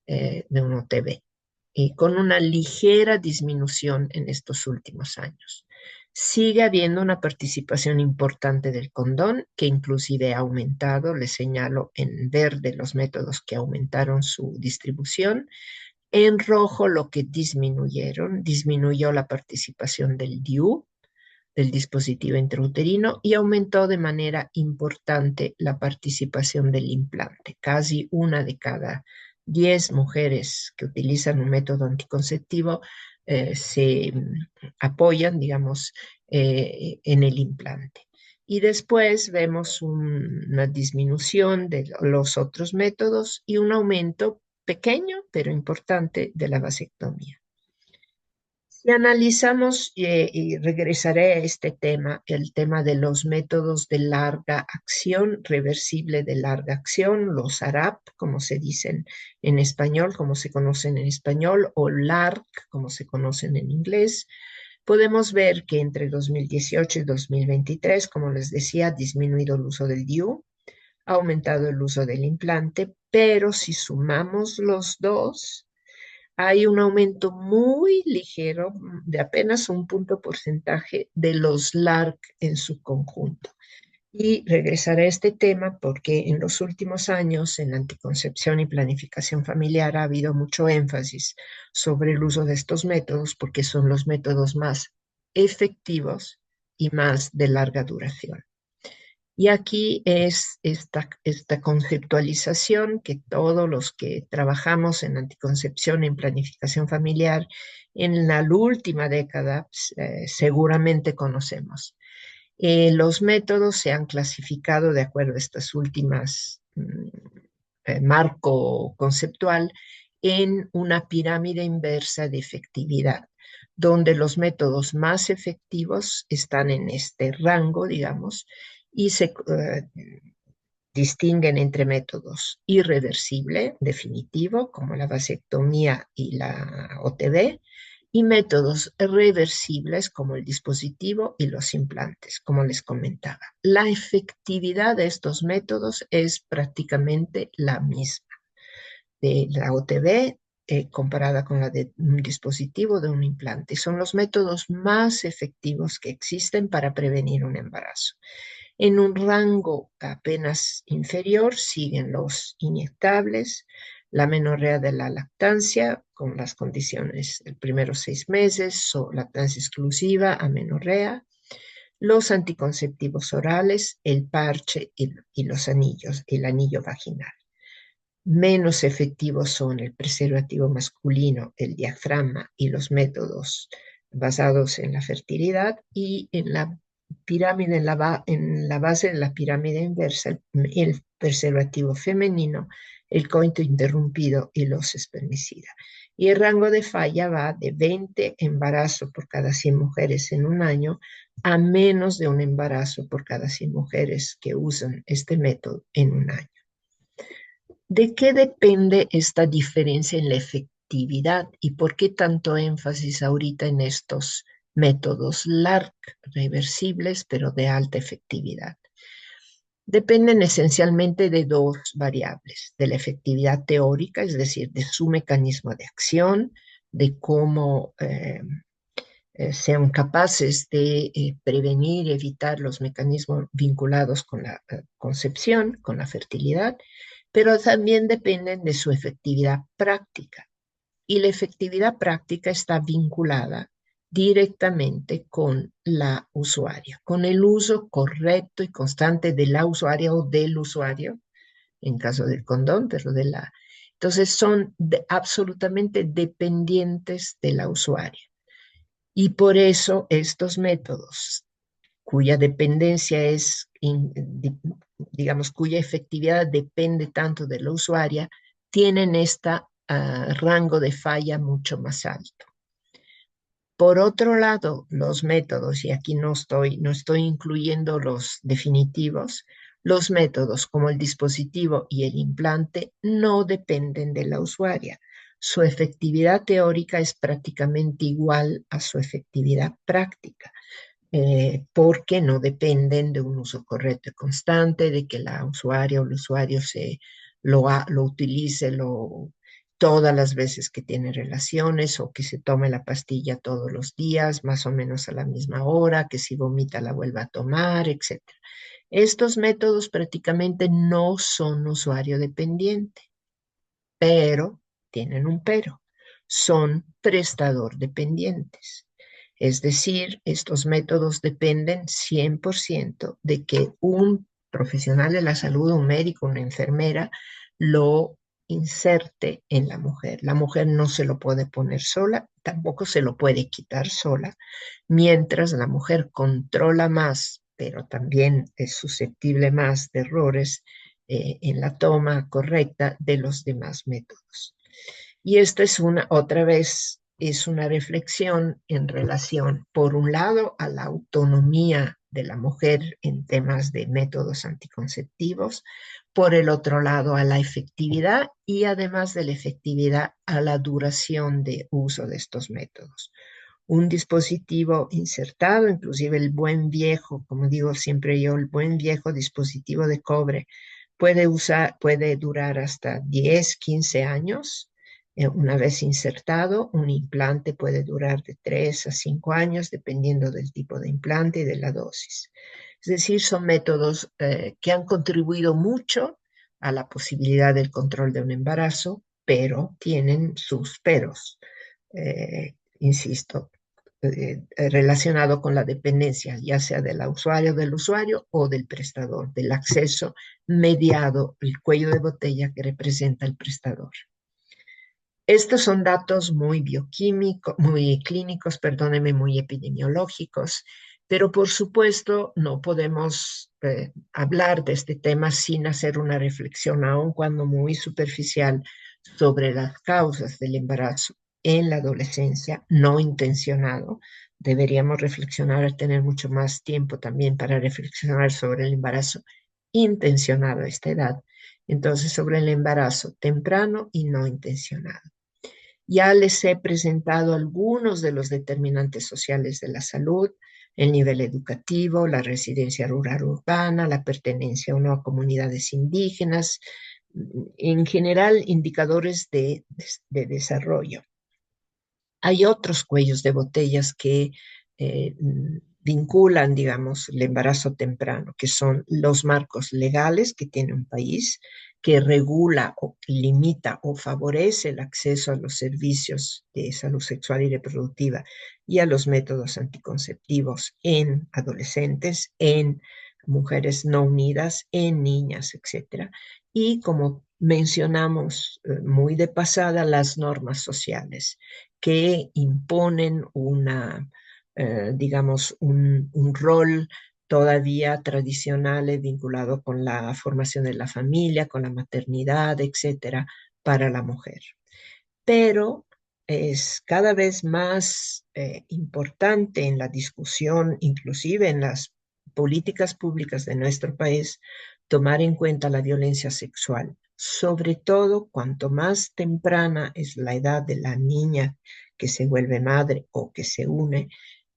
de un OTB, y con una ligera disminución en estos últimos años. Sigue habiendo una participación importante del condón, que inclusive ha aumentado. Les señalo en verde los métodos que aumentaron su distribución. En rojo lo que disminuyó la participación del DIU, del dispositivo intrauterino, y aumentó de manera importante la participación del implante. Casi una de cada 10 mujeres que utilizan un método anticonceptivo se apoyan, digamos, en el implante. Y después vemos una disminución de los otros métodos y un aumento pequeño, pero importante, de la vasectomía. Si analizamos, y regresaré a este tema, el tema de los métodos de larga acción, reversible de larga acción, los ARAP, como se dicen en español, como se conocen en español, o LARC, como se conocen en inglés, podemos ver que entre 2018 y 2023, como les decía, ha disminuido el uso del DIU, ha aumentado el uso del implante, pero si sumamos los dos, hay un aumento muy ligero, de apenas un punto porcentaje, de los LARC en su conjunto. Y regresaré a este tema porque en los últimos años en anticoncepción y planificación familiar ha habido mucho énfasis sobre el uso de estos métodos porque son los métodos más efectivos y más de larga duración. Y aquí es esta conceptualización que todos los que trabajamos en anticoncepción, en planificación familiar, en la última década seguramente conocemos. Los métodos se han clasificado de acuerdo a estas últimas marco conceptual en una pirámide inversa de efectividad, donde los métodos más efectivos están en este rango, digamos, y se distinguen entre métodos irreversible, definitivo, como la vasectomía y la OTB, y métodos reversibles como el dispositivo y los implantes, como les comentaba. La efectividad de estos métodos es prácticamente la misma de la OTB comparada con la de un dispositivo de un implante. Son los métodos más efectivos que existen para prevenir un embarazo. En un rango apenas inferior siguen los inyectables, la menorrea de la lactancia con las condiciones de los primeros 6 meses o lactancia exclusiva, amenorrea, los anticonceptivos orales, el parche y los anillos, el anillo vaginal. Menos efectivos son el preservativo masculino, el diafragma y los métodos basados en la fertilidad, y en la pirámide, en la base de la pirámide inversa, el preservativo femenino, el coito interrumpido y los espermicidas. Y el rango de falla va de 20 embarazos por cada 100 mujeres en un año a menos de un embarazo por cada 100 mujeres que usan este método en un año. ¿De qué depende esta diferencia en la efectividad y por qué tanto énfasis ahorita en estos métodos LARC reversibles pero de alta efectividad? Dependen esencialmente de dos variables: de la efectividad teórica, es decir, de su mecanismo de acción, de cómo sean capaces de prevenir y evitar los mecanismos vinculados con la concepción, con la fertilidad, pero también dependen de su efectividad práctica. Y la efectividad práctica está vinculada directamente con la usuaria, con el uso correcto y constante de la usuaria o del usuario, en caso del condón, pero de la... Entonces son absolutamente dependientes de la usuaria. Y por eso estos métodos, cuya dependencia es, digamos, cuya efectividad depende tanto de la usuaria, tienen este rango de falla mucho más alto. Por otro lado, los métodos, y aquí no estoy incluyendo los definitivos, los métodos como el dispositivo y el implante no dependen de la usuaria. Su efectividad teórica es prácticamente igual a su efectividad práctica, porque no dependen de un uso correcto y constante, de que la usuaria o el usuario lo utilice todas las veces que tiene relaciones, o que se tome la pastilla todos los días, más o menos a la misma hora, que si vomita la vuelva a tomar, etc. Estos métodos prácticamente no son usuario dependiente, pero tienen un pero: son prestador dependientes. Es decir, estos métodos dependen 100% de que un profesional de la salud, un médico, una enfermera, lo inserte en la mujer. La mujer no se lo puede poner sola, tampoco se lo puede quitar sola, mientras la mujer controla más, pero también es susceptible más de errores en la toma correcta de los demás métodos. Y esta es otra vez, es una reflexión en relación, por un lado, a la autonomía de la mujer en temas de métodos anticonceptivos, por el otro lado, a la efectividad, y además de la efectividad, a la duración de uso de estos métodos. Un dispositivo insertado, inclusive el buen viejo, como digo siempre yo, el buen viejo dispositivo de cobre, puede durar hasta 10, 15 años. Una vez insertado, un implante puede durar de 3 a 5 años, dependiendo del tipo de implante y de la dosis. Es decir, son métodos que han contribuido mucho a la posibilidad del control de un embarazo, pero tienen sus peros. Insisto, relacionado con la dependencia, ya sea del usuario o del prestador, del acceso mediado, el cuello de botella que representa el prestador. Estos son datos muy bioquímicos, muy clínicos, perdóneme, muy epidemiológicos, pero por supuesto no podemos hablar de este tema sin hacer una reflexión, aun cuando muy superficial, sobre las causas del embarazo en la adolescencia no intencionado. Deberíamos reflexionar, tener mucho más tiempo también para reflexionar sobre el embarazo intencionado a esta edad. Entonces, sobre el embarazo temprano y no intencionado. Ya les he presentado algunos de los determinantes sociales de la salud: el nivel educativo, la residencia rural urbana, la pertenencia o no a comunidades indígenas, en general indicadores de desarrollo. Hay otros cuellos de botellas que vinculan, digamos, el embarazo temprano, que son los marcos legales que tiene un país, que regula o limita o favorece el acceso a los servicios de salud sexual y reproductiva y a los métodos anticonceptivos en adolescentes, en mujeres no unidas, en niñas, etc. Y como mencionamos muy de pasada, las normas sociales que imponen digamos, un rol todavía tradicional vinculado con la formación de la familia, con la maternidad, etcétera, para la mujer. Pero es cada vez más importante en la discusión, inclusive en las políticas públicas de nuestro país, tomar en cuenta la violencia sexual, sobre todo cuanto más temprana es la edad de la niña que se vuelve madre o que se une,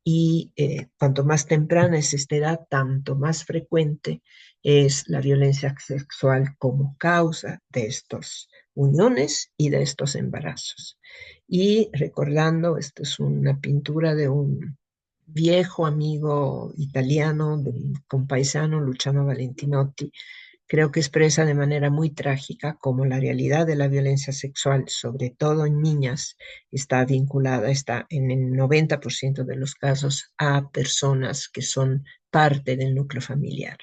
y cuanto más temprana es esta edad, tanto más frecuente es la violencia sexual como causa de estas uniones y de estos embarazos. Y recordando, esto es una pintura de un viejo amigo italiano, de un compaisano, Luciano Valentinotti, creo que expresa de manera muy trágica cómo la realidad de la violencia sexual, sobre todo en niñas, está vinculada, está en el 90% de los casos, a personas que son parte del núcleo familiar.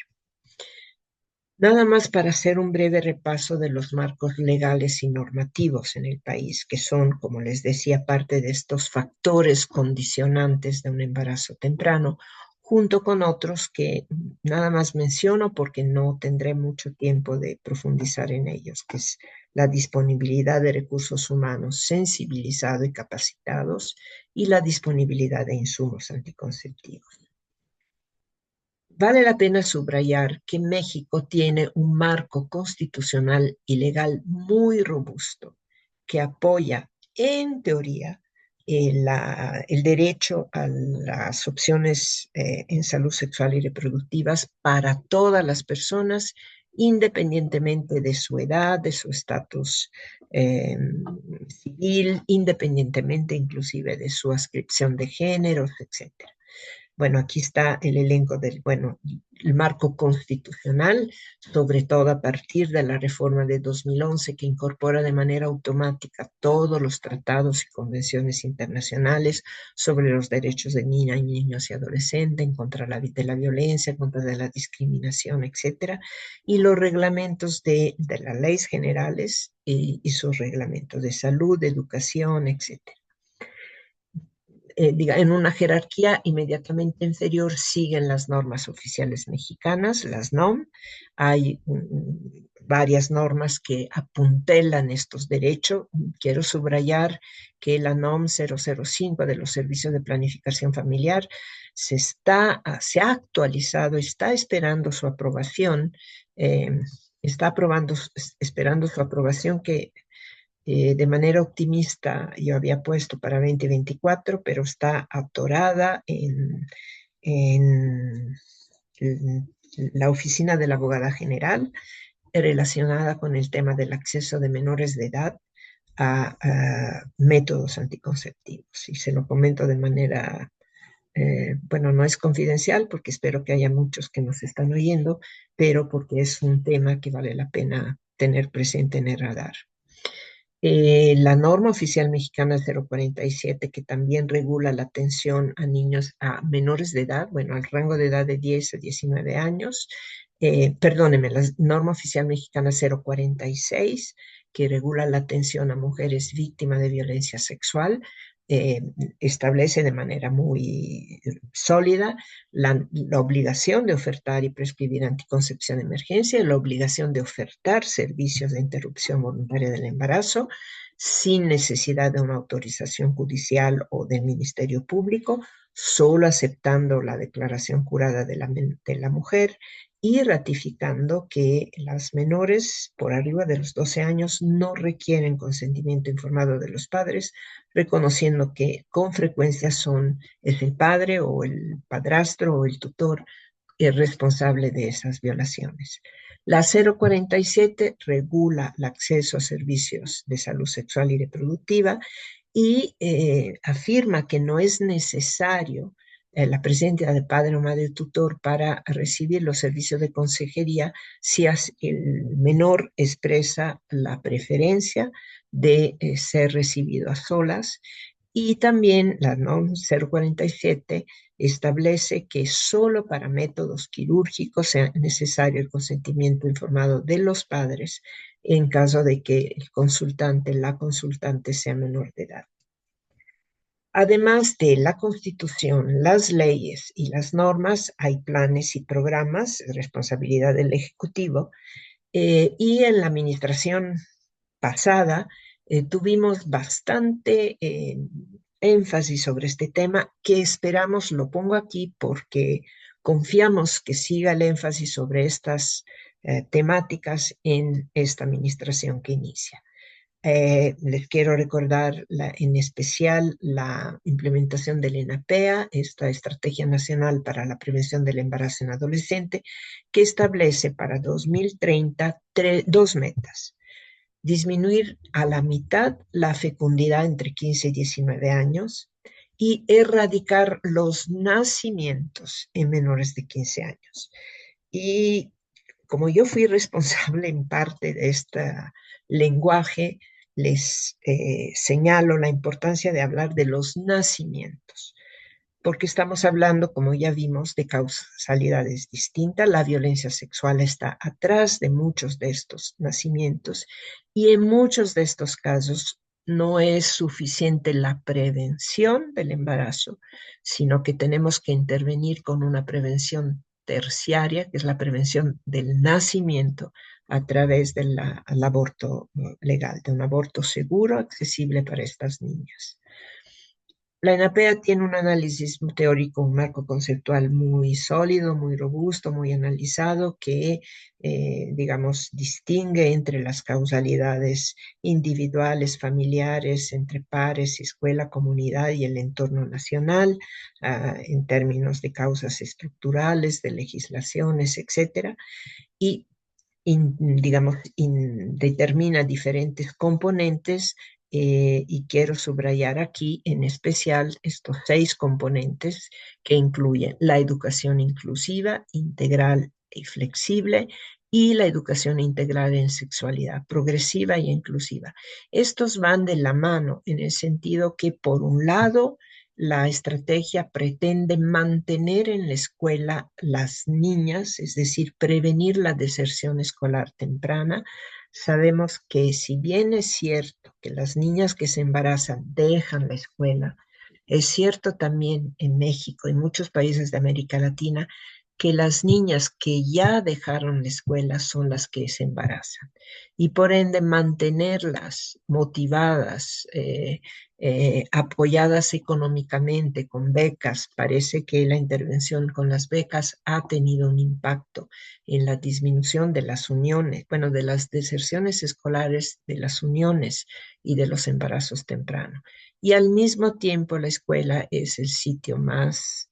Nada más para hacer un breve repaso de los marcos legales y normativos en el país, que son, como les decía, parte de estos factores condicionantes de un embarazo temprano, junto con otros que nada más menciono porque no tendré mucho tiempo de profundizar en ellos, que es la disponibilidad de recursos humanos sensibilizados y capacitados y la disponibilidad de insumos anticonceptivos. Vale la pena subrayar que México tiene un marco constitucional y legal muy robusto que apoya, en teoría, el derecho a las opciones en salud sexual y reproductivas para todas las personas, independientemente de su edad, de su estatus civil, independientemente inclusive de su adscripción de géneros, etc. Bueno, aquí está el elenco el marco constitucional, sobre todo a partir de la reforma de 2011, que incorpora de manera automática todos los tratados y convenciones internacionales sobre los derechos de niñas, niños y adolescentes, en contra de la violencia, en contra de la discriminación, etcétera, y los reglamentos de las leyes generales y sus reglamentos de salud, de educación, etcétera. En una jerarquía inmediatamente inferior siguen las normas oficiales mexicanas, las NOM. Hay varias normas que apuntelan estos derechos. Quiero subrayar que la NOM 005 de los Servicios de Planificación Familiar se ha actualizado, está esperando su aprobación, esperando su aprobación, que de manera optimista yo había puesto para 2024, pero está atorada en la oficina de la abogada general, relacionada con el tema del acceso de menores de edad a métodos anticonceptivos. Y se lo comento de manera, bueno, no es confidencial porque espero que haya muchos que nos están oyendo, pero porque es un tema que vale la pena tener presente en el radar. La norma oficial mexicana 047, que también regula la atención a niños, a menores de edad, bueno, al rango de edad de 10 a 19 años. Perdóneme, la norma oficial mexicana 046, que regula la atención a mujeres víctimas de violencia sexual, eh, establece de manera muy sólida la obligación de ofertar y prescribir anticoncepción de emergencia y la obligación de ofertar servicios de interrupción voluntaria del embarazo sin necesidad de una autorización judicial o del Ministerio Público, solo aceptando la declaración jurada de la mujer y ratificando que las menores por arriba de los 12 años no requieren consentimiento informado de los padres, reconociendo que con frecuencia es el padre o el padrastro o el tutor el responsable de esas violaciones. La 047 regula el acceso a servicios de salud sexual y reproductiva y afirma que no es necesario la presencia de padre o madre tutor para recibir los servicios de consejería si el menor expresa la preferencia de ser recibido a solas. Y también la NOM 047 establece que solo para métodos quirúrgicos sea necesario el consentimiento informado de los padres en caso de que el consultante, la consultante sea menor de edad. Además de la Constitución, las leyes y las normas, hay planes y programas, responsabilidad del Ejecutivo, y en la administración pasada tuvimos bastante énfasis sobre este tema que esperamos, lo pongo aquí porque confiamos que siga el énfasis sobre estas temáticas en esta administración que inicia. Les quiero recordar en especial la implementación del ENAPEA, esta Estrategia Nacional para la Prevención del Embarazo en Adolescente, que establece para 2030 dos metas: disminuir a la mitad la fecundidad entre 15 y 19 años y erradicar los nacimientos en menores de 15 años. Y como yo fui responsable en parte de este lenguaje, les señalo la importancia de hablar de los nacimientos, porque estamos hablando, como ya vimos, de causalidades distintas. La violencia sexual está atrás de muchos de estos nacimientos y en muchos de estos casos no es suficiente la prevención del embarazo, sino que tenemos que intervenir con una prevención terciaria, que es la prevención del nacimiento a través del aborto legal, de un aborto seguro, accesible para estas niñas. La ENAPEA tiene un análisis teórico, un marco conceptual muy sólido, muy robusto, muy analizado, que, digamos, distingue entre las causalidades individuales, familiares, entre pares, escuela, comunidad y el entorno nacional, en términos de causas estructurales, de legislaciones, etcétera, y digamos, determina diferentes componentes y quiero subrayar aquí en especial estos 6 componentes que incluyen la educación inclusiva, integral y flexible y la educación integral en sexualidad progresiva y inclusiva. Estos van de la mano en el sentido que, por un lado, la estrategia pretende mantener en la escuela las niñas, es decir, prevenir la deserción escolar temprana. Sabemos que si bien es cierto que las niñas que se embarazan dejan la escuela, es cierto también en México y muchos países de América Latina que las niñas que ya dejaron la escuela son las que se embarazan y por ende mantenerlas motivadas, apoyadas económicamente con becas. Parece que la intervención con las becas ha tenido un impacto en la disminución de las uniones, bueno, de las deserciones escolares, de las uniones y de los embarazos tempranos. Y al mismo tiempo la escuela es el sitio más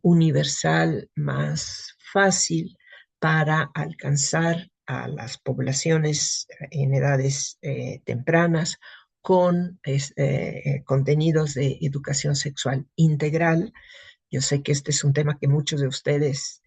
universal, más fácil para alcanzar a las poblaciones en edades tempranas con contenidos de educación sexual integral. Yo sé que este es un tema que muchos de ustedes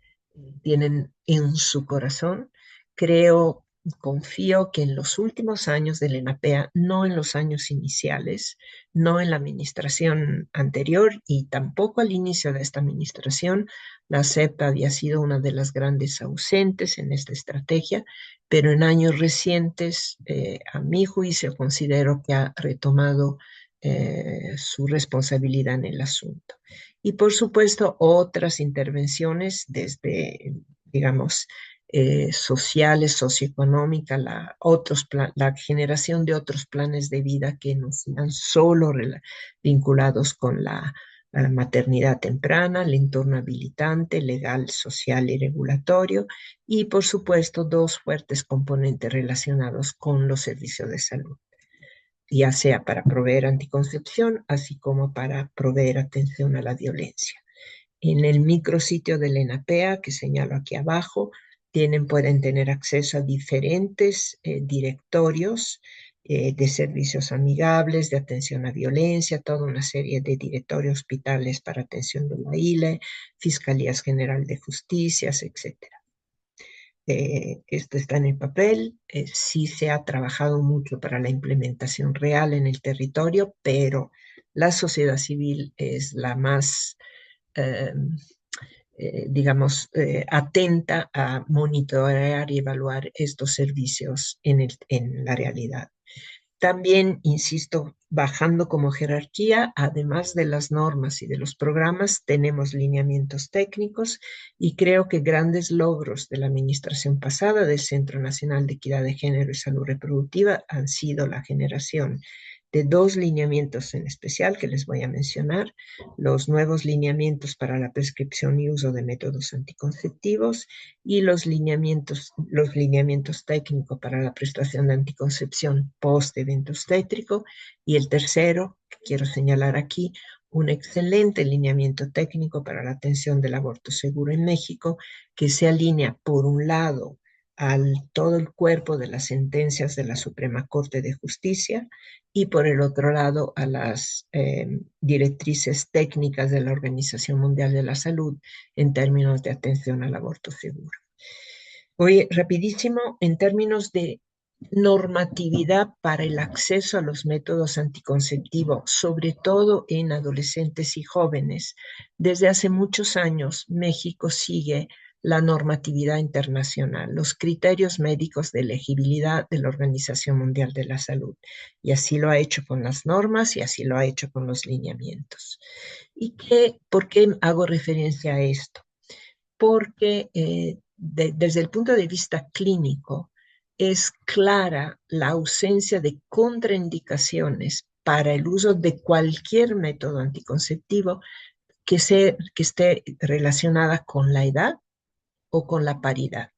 tienen en su corazón. Creo confío que en los últimos años del ENAPEA, no en los años iniciales, no en la administración anterior y tampoco al inicio de esta administración, la SEP había sido una de las grandes ausentes en esta estrategia, pero en años recientes, a mi juicio, considero que ha retomado su responsabilidad en el asunto. Y por supuesto, otras intervenciones desde, digamos, sociales, socioeconómicas, la generación de otros planes de vida que no sean solo vinculados con la maternidad temprana, el entorno habilitante, legal, social y regulatorio, y por supuesto dos fuertes componentes relacionados con los servicios de salud, ya sea para proveer anticoncepción, así como para proveer atención a la violencia. En el micrositio del ENAPEA, que señalo aquí abajo, pueden tener acceso a diferentes directorios de servicios amigables, de atención a violencia, toda una serie de directorios hospitales para atención de la ILE, Fiscalías General de Justicias, etc. Esto está en el papel, sí se ha trabajado mucho para la implementación real en el territorio, pero la sociedad civil es la más digamos, atenta a monitorear y evaluar estos servicios en la realidad. También, insisto, bajando como jerarquía, además de las normas y de los programas, tenemos lineamientos técnicos y creo que grandes logros de la administración pasada del Centro Nacional de Equidad de Género y Salud Reproductiva han sido la generación de dos lineamientos en especial que les voy a mencionar: los nuevos lineamientos para la prescripción y uso de métodos anticonceptivos y los lineamientos técnicos para la prestación de anticoncepción post-evento obstétrico, y el tercero, que quiero señalar aquí, un excelente lineamiento técnico para la atención del aborto seguro en México, que se alinea, por un lado, al todo el cuerpo de las sentencias de la Suprema Corte de Justicia y por el otro lado a las directrices técnicas de la Organización Mundial de la Salud en términos de atención al aborto seguro. Voy rapidísimo en términos de normatividad para el acceso a los métodos anticonceptivos, sobre todo en adolescentes y jóvenes. Desde hace muchos años, México sigue la normatividad internacional, los criterios médicos de elegibilidad de la Organización Mundial de la Salud, y así lo ha hecho con las normas y así lo ha hecho con los lineamientos. ¿Por qué hago referencia a esto? Porque desde el punto de vista clínico es clara la ausencia de contraindicaciones para el uso de cualquier método anticonceptivo que esté relacionada con la edad o con la paridad.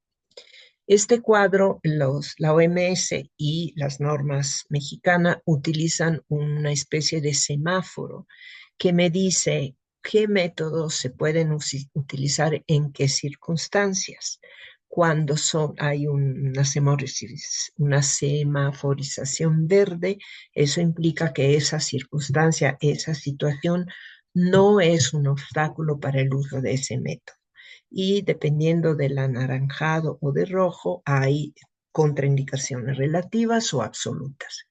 Este cuadro, la OMS y las normas mexicanas utilizan una especie de semáforo que me dice qué métodos se pueden utilizar en qué circunstancias. Cuando hay una semaforización verde, eso implica que esa circunstancia, esa situación no es un obstáculo para el uso de ese método. Y dependiendo del anaranjado o de rojo, hay contraindicaciones relativas o absolutas.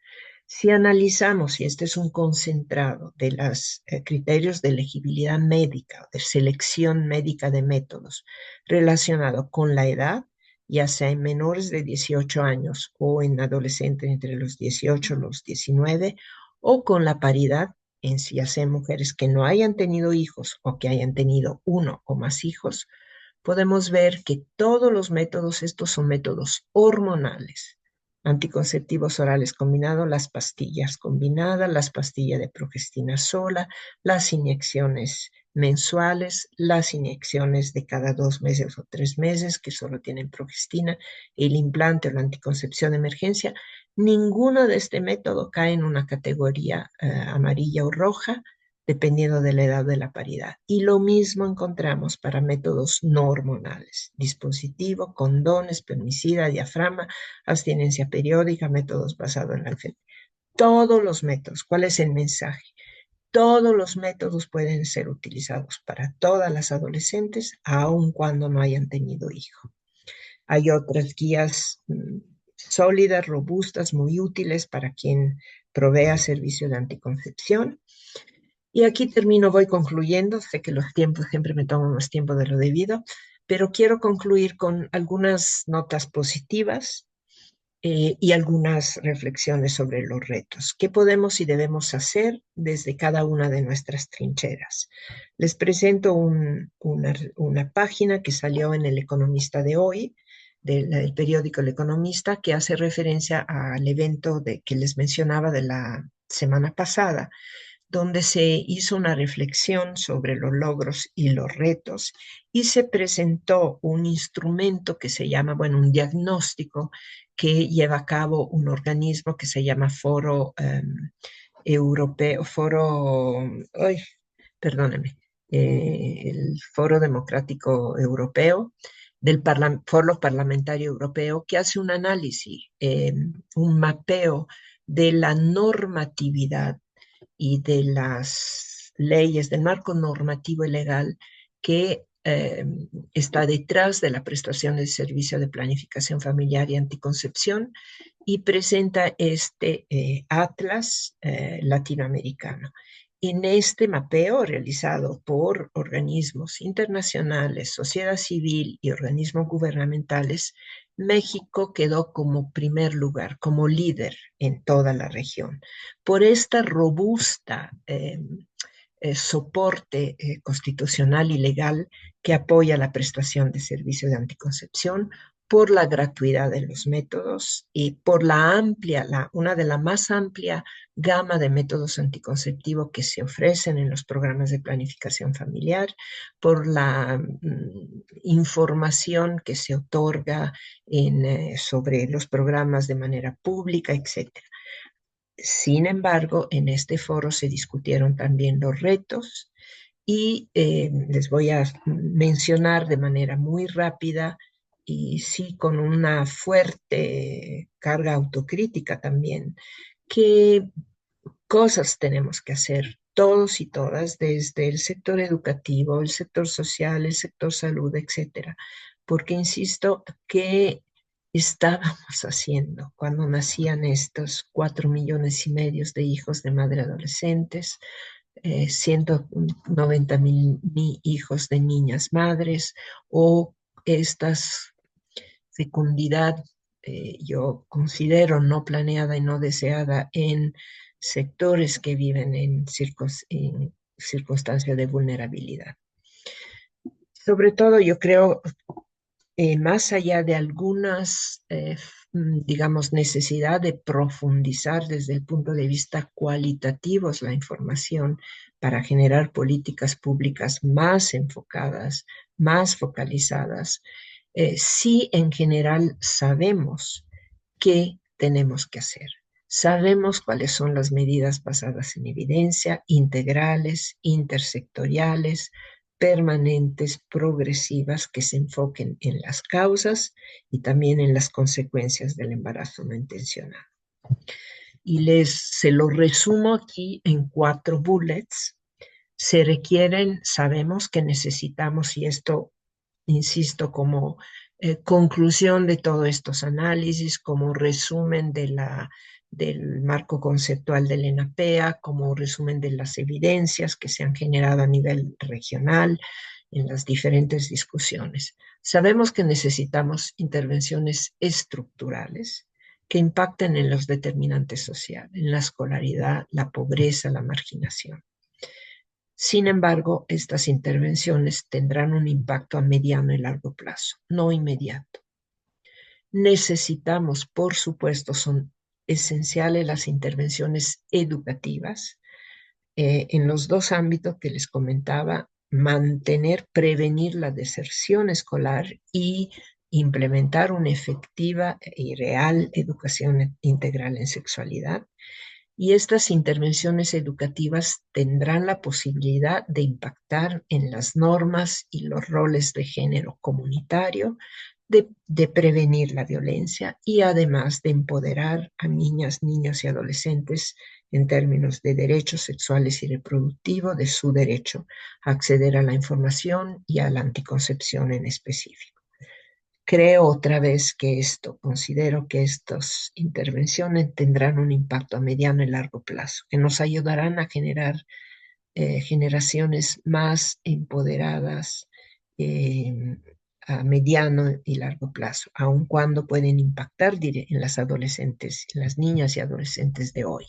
Si analizamos, y este es un concentrado de los criterios de elegibilidad médica, de selección médica de métodos relacionado con la edad, ya sea en menores de 18 años o en adolescentes entre los 18 y los 19, o con la paridad, ya sea en mujeres que no hayan tenido hijos o que hayan tenido uno o más hijos, podemos ver que todos los métodos, estos son métodos hormonales, anticonceptivos orales combinados, las pastillas combinadas, las pastillas de progestina sola, las inyecciones mensuales, las inyecciones de cada 2 meses o 3 meses que solo tienen progestina, el implante o la anticoncepción de emergencia. Ninguno de este método cae en una categoría amarilla o roja, dependiendo de la edad de la paridad. Y lo mismo encontramos para métodos no hormonales: dispositivo, condones, permicida, diafragma, abstinencia periódica, métodos basados en la enfermedad. Todos los métodos. ¿Cuál es el mensaje? Todos los métodos pueden ser utilizados para todas las adolescentes, aun cuando no hayan tenido hijo. Hay otras guías sólidas, robustas, muy útiles para quien provea servicio de anticoncepción. Y aquí termino, voy concluyendo. Sé que los tiempos siempre me toman más tiempo de lo debido, pero quiero concluir con algunas notas positivas y algunas reflexiones sobre los retos. ¿Qué podemos y debemos hacer desde cada una de nuestras trincheras? Les presento una página que salió en El Economista de hoy, del periódico El Economista, que hace referencia al evento que les mencionaba de la semana pasada, donde se hizo una reflexión sobre los logros y los retos y se presentó un instrumento que se llama, bueno, un diagnóstico que lleva a cabo un organismo que se llama Foro Europeo, ay, perdóneme, el Foro Democrático Europeo, Foro Parlamentario Europeo, que hace un análisis, un mapeo de la normatividad y de las leyes, del marco normativo y legal que está detrás de la prestación del servicio de planificación familiar y anticoncepción, y presenta este atlas latinoamericano. En este mapeo realizado por organismos internacionales, sociedad civil y organismos gubernamentales, México quedó como primer lugar, como líder en toda la región, por esta robusta soporte constitucional y legal que apoya la prestación de servicio de anticoncepción, por la gratuidad de los métodos y por una de la más amplia gama de métodos anticonceptivos que se ofrecen en los programas de planificación familiar, por la información que se otorga sobre los programas de manera pública, etc. Sin embargo, en este foro se discutieron también los retos y les voy a mencionar de manera muy rápida y sí con una fuerte carga autocrítica también, qué cosas tenemos que hacer todos y todas desde el sector educativo, el sector social, el sector salud, etcétera. Porque insisto que estábamos haciendo cuando nacían estos 4,5 millones de hijos de madres adolescentes, 190,000 hijos de niñas madres, o estas fecundidad, yo considero no planeada y no deseada en sectores que viven en circunstancias de vulnerabilidad. Sobre todo, yo creo, más allá de algunas, digamos, necesidad de profundizar desde el punto de vista cualitativo la información para generar políticas públicas más enfocadas, más focalizadas, sí en general sabemos qué tenemos que hacer. Sabemos cuáles son las medidas basadas en evidencia, integrales, intersectoriales, permanentes, progresivas, que se enfoquen en las causas y también en las consecuencias del embarazo no intencionado. Y se lo resumo aquí en 4 bullets. Sabemos que necesitamos, y esto, insisto, como conclusión de todos estos análisis, como resumen del marco conceptual del ENAPEA, como resumen de las evidencias que se han generado a nivel regional en las diferentes discusiones. Sabemos que necesitamos intervenciones estructurales que impacten en los determinantes sociales, en la escolaridad, la pobreza, la marginación. Sin embargo, estas intervenciones tendrán un impacto a mediano y largo plazo, no inmediato. Necesitamos, por supuesto, son esenciales las intervenciones educativas en los 2 ámbitos que les comentaba: prevenir la deserción escolar y implementar una efectiva y real educación integral en sexualidad. Y estas intervenciones educativas tendrán la posibilidad de impactar en las normas y los roles de género comunitario, de prevenir la violencia y además de empoderar a niñas, niños y adolescentes en términos de derechos sexuales y reproductivos, de su derecho a acceder a la información y a la anticoncepción en específico. creo otra vez que considero que estas intervenciones tendrán un impacto a mediano y largo plazo, que nos ayudarán a generar generaciones más empoderadas a mediano y largo plazo, aun cuando pueden impactar en las adolescentes, en las niñas y adolescentes de hoy.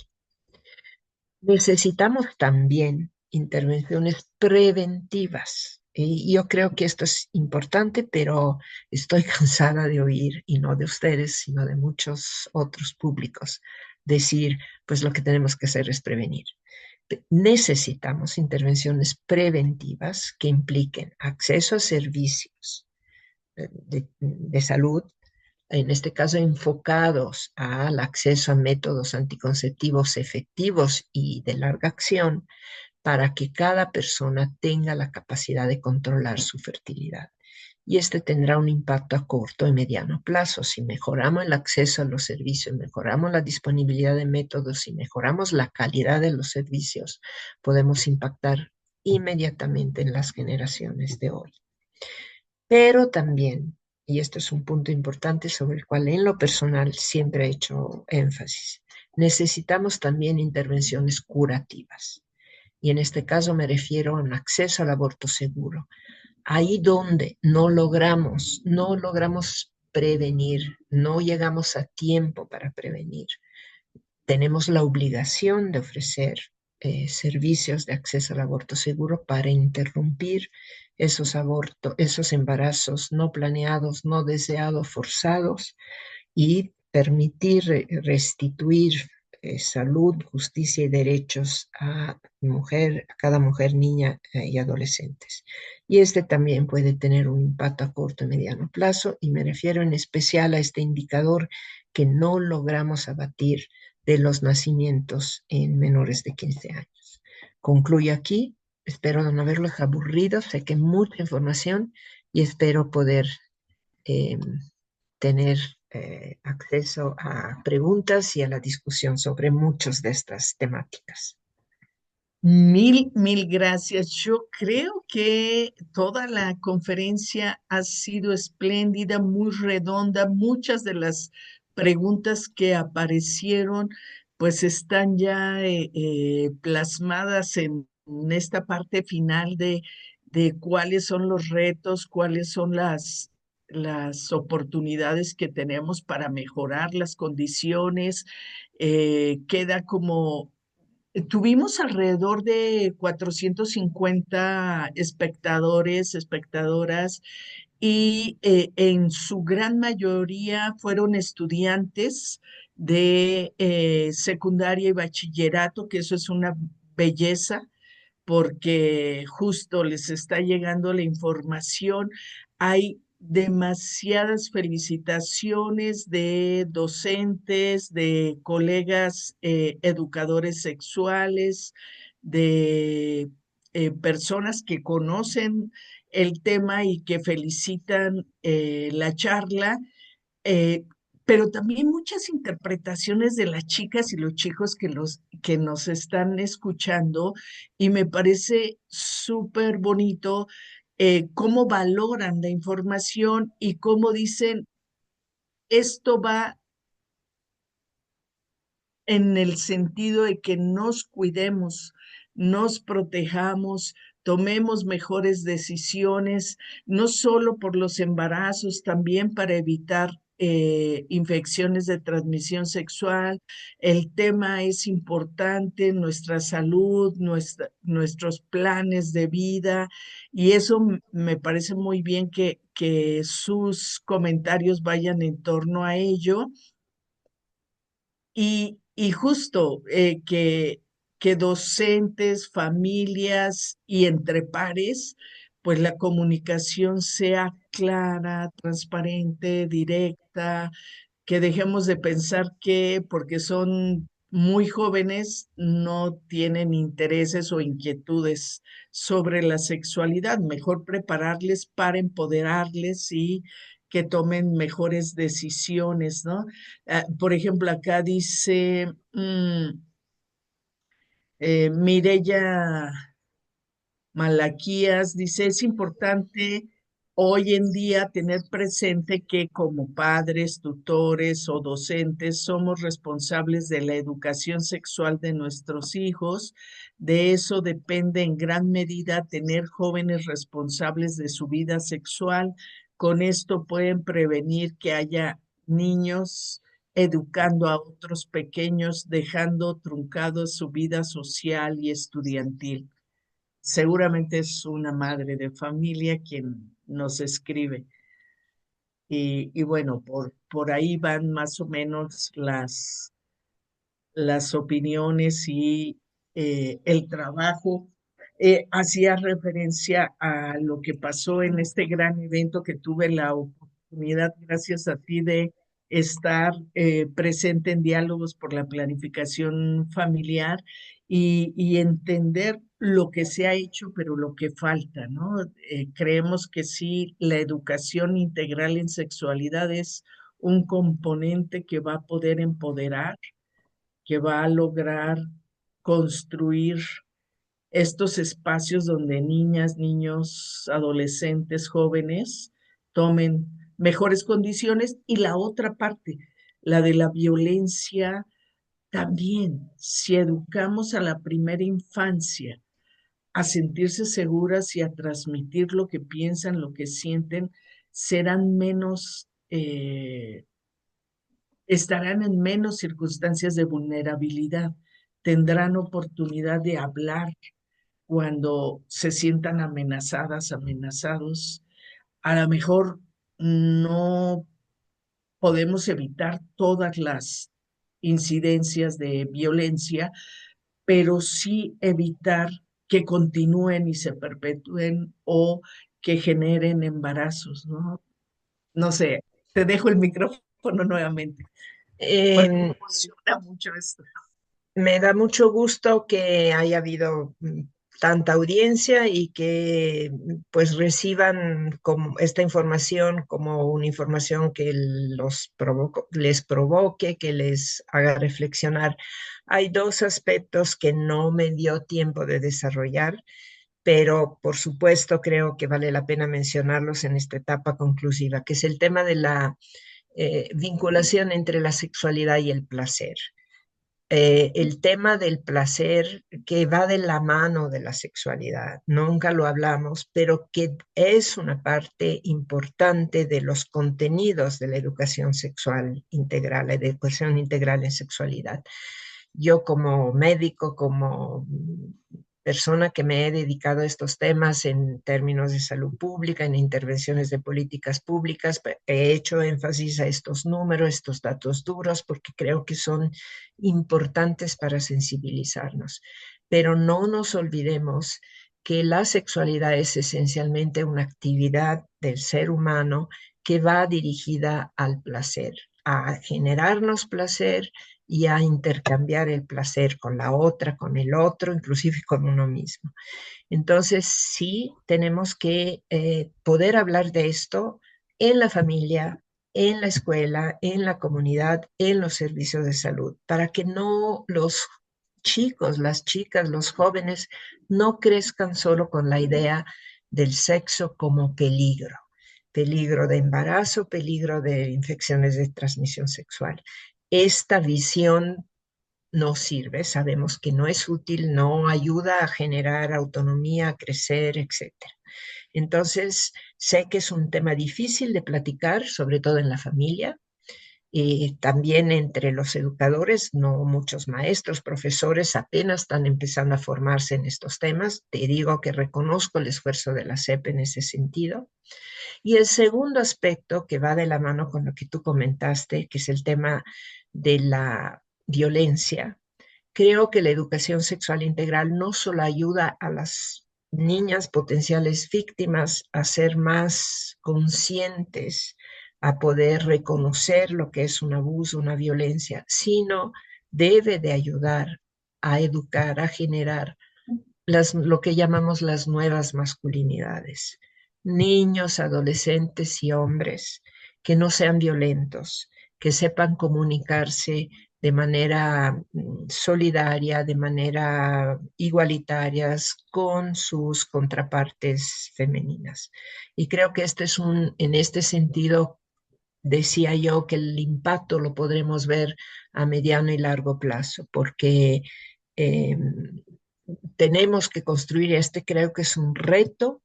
Necesitamos también intervenciones preventivas. Y yo creo que esto es importante, pero estoy cansada de oír, y no de ustedes, sino de muchos otros públicos, decir, pues lo que tenemos que hacer es prevenir. Necesitamos intervenciones preventivas que impliquen acceso a servicios de salud, en este caso enfocados al acceso a métodos anticonceptivos efectivos y de larga acción, para que cada persona tenga la capacidad de controlar su fertilidad. Y este tendrá un impacto a corto y mediano plazo. Si mejoramos el acceso a los servicios, mejoramos la disponibilidad de métodos y mejoramos la calidad de los servicios, podemos impactar inmediatamente en las generaciones de hoy. Pero también, y esto es un punto importante sobre el cual en lo personal siempre he hecho énfasis, necesitamos también intervenciones curativas. Y en este caso me refiero a un acceso al aborto seguro. Ahí donde no logramos prevenir, no llegamos a tiempo para prevenir, tenemos la obligación de ofrecer servicios de acceso al aborto seguro para interrumpir esos embarazos no planeados, no deseados, forzados, y permitir restituir salud, justicia y derechos a cada mujer, niña y adolescentes. Y este también puede tener un impacto a corto y mediano plazo, y me refiero en especial a este indicador que no logramos abatir de los nacimientos en menores de 15 años. Concluyo aquí, espero no haberlos aburrido, sé que mucha información, y espero poder eh, tener acceso a preguntas y a la discusión sobre muchas de estas temáticas. Mil gracias. Yo creo que toda la conferencia ha sido espléndida, muy redonda. Muchas de las preguntas que aparecieron, pues están ya plasmadas en esta parte final de cuáles son los retos, cuáles son las oportunidades que tenemos para mejorar las condiciones. Queda como Tuvimos alrededor de 450 espectadores, espectadoras, y en su gran mayoría fueron estudiantes de secundaria y bachillerato, que eso es una belleza porque justo les está llegando la información. Hay demasiadas felicitaciones de docentes, de colegas educadores sexuales, de personas que conocen el tema y que felicitan la charla, eh, pero también muchas interpretaciones de las chicas y los chicos que nos están escuchando, y me parece súper bonito cómo valoran la información y cómo dicen, esto va en el sentido de que nos cuidemos, nos protejamos, tomemos mejores decisiones, no solo por los embarazos, también para evitar infecciones de transmisión sexual. El tema es importante, nuestra salud, nuestros planes de vida, y eso me parece muy bien que sus comentarios vayan en torno a ello. Y justo que docentes, familias y entre pares, pues la comunicación sea clara, transparente, directa, que dejemos de pensar que porque son muy jóvenes no tienen intereses o inquietudes sobre la sexualidad. Mejor prepararles para empoderarles y que tomen mejores decisiones, ¿no? Por ejemplo, acá dice Mireya Malaquías, dice, es importante hoy en día tener presente que como padres, tutores o docentes somos responsables de la educación sexual de nuestros hijos. De eso depende en gran medida tener jóvenes responsables de su vida sexual. Con esto pueden prevenir que haya niños educando a otros pequeños, dejando truncado su vida social y estudiantil. Seguramente es una madre de familia quien nos escribe. Y bueno, por ahí van más o menos las opiniones y el trabajo. Hacía referencia a lo que pasó en este gran evento que tuve la oportunidad, gracias a ti, de estar presente en Diálogos por la Planificación Familiar y entender lo que se ha hecho, pero lo que falta, ¿no? Creemos que sí, la educación integral en sexualidad es un componente que va a poder empoderar, que va a lograr construir estos espacios donde niñas, niños, adolescentes, jóvenes tomen mejores condiciones. Y la otra parte, la de la violencia, también, si educamos a la primera infancia a sentirse seguras y a transmitir lo que piensan, lo que sienten, serán menos estarán en menos circunstancias de vulnerabilidad, tendrán oportunidad de hablar cuando se sientan amenazadas, amenazados. A lo mejor no podemos evitar todas las incidencias de violencia, pero sí evitar que continúen y se perpetúen o que generen embarazos, ¿no? No sé, te dejo el micrófono nuevamente, porque me Em, emociona mucho esto. Me da mucho gusto que haya habido tanta audiencia y que pues reciban como esta información como una información que les provoque, que les haga reflexionar. Hay dos aspectos que no me dio tiempo de desarrollar, pero por supuesto creo que vale la pena mencionarlos en esta etapa conclusiva, que es el tema de la vinculación entre la sexualidad y el placer. El tema del placer que va de la mano de la sexualidad. Nunca lo hablamos, pero que es una parte importante de los contenidos de la educación sexual integral, la educación integral en sexualidad. Yo como médico, como persona que me he dedicado a estos temas en términos de salud pública, en intervenciones de políticas públicas, he hecho énfasis a estos números, estos datos duros, porque creo que son importantes para sensibilizarnos. Pero no nos olvidemos que la sexualidad es esencialmente una actividad del ser humano que va dirigida al placer, a generarnos placer y a intercambiar el placer con la otra, con el otro, inclusive con uno mismo. Entonces, sí, tenemos que poder hablar de esto en la familia, en la escuela, en la comunidad, en los servicios de salud, para que no los chicos, las chicas, los jóvenes no crezcan solo con la idea del sexo como peligro, peligro de embarazo, peligro de infecciones de transmisión sexual. Esta visión no sirve, sabemos que no es útil, no ayuda a generar autonomía, a crecer, etcétera. Entonces, sé que es un tema difícil de platicar, sobre todo en la familia, y también entre los educadores, no muchos maestros, profesores apenas están empezando a formarse en estos temas. Te digo que reconozco el esfuerzo de la SEP en ese sentido. Y el segundo aspecto que va de la mano con lo que tú comentaste, que es el tema de la violencia, creo que la educación sexual integral no solo ayuda a las niñas potenciales víctimas a ser más conscientes, a poder reconocer lo que es un abuso, una violencia, sino debe de ayudar a educar, a generar lo que llamamos las nuevas masculinidades. Niños, adolescentes y hombres que no sean violentos, que sepan comunicarse de manera solidaria, de manera igualitaria con sus contrapartes femeninas. Y creo que en este sentido, decía yo que el impacto lo podremos ver a mediano y largo plazo, porque eh, tenemos que construir creo que es un reto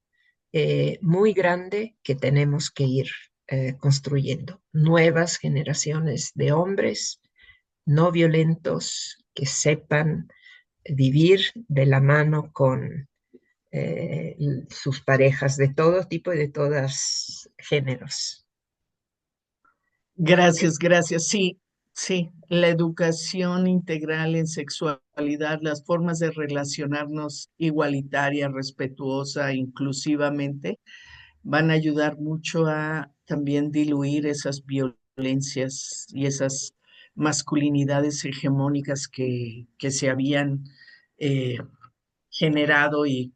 muy grande que tenemos que ir construyendo. Nuevas generaciones de hombres no violentos que sepan vivir de la mano con sus parejas de todo tipo y de todos géneros. Gracias, gracias. Sí, sí, la educación integral en sexualidad, las formas de relacionarnos igualitaria, respetuosa, inclusivamente, van a ayudar mucho a también diluir esas violencias y esas masculinidades hegemónicas que se habían eh, generado y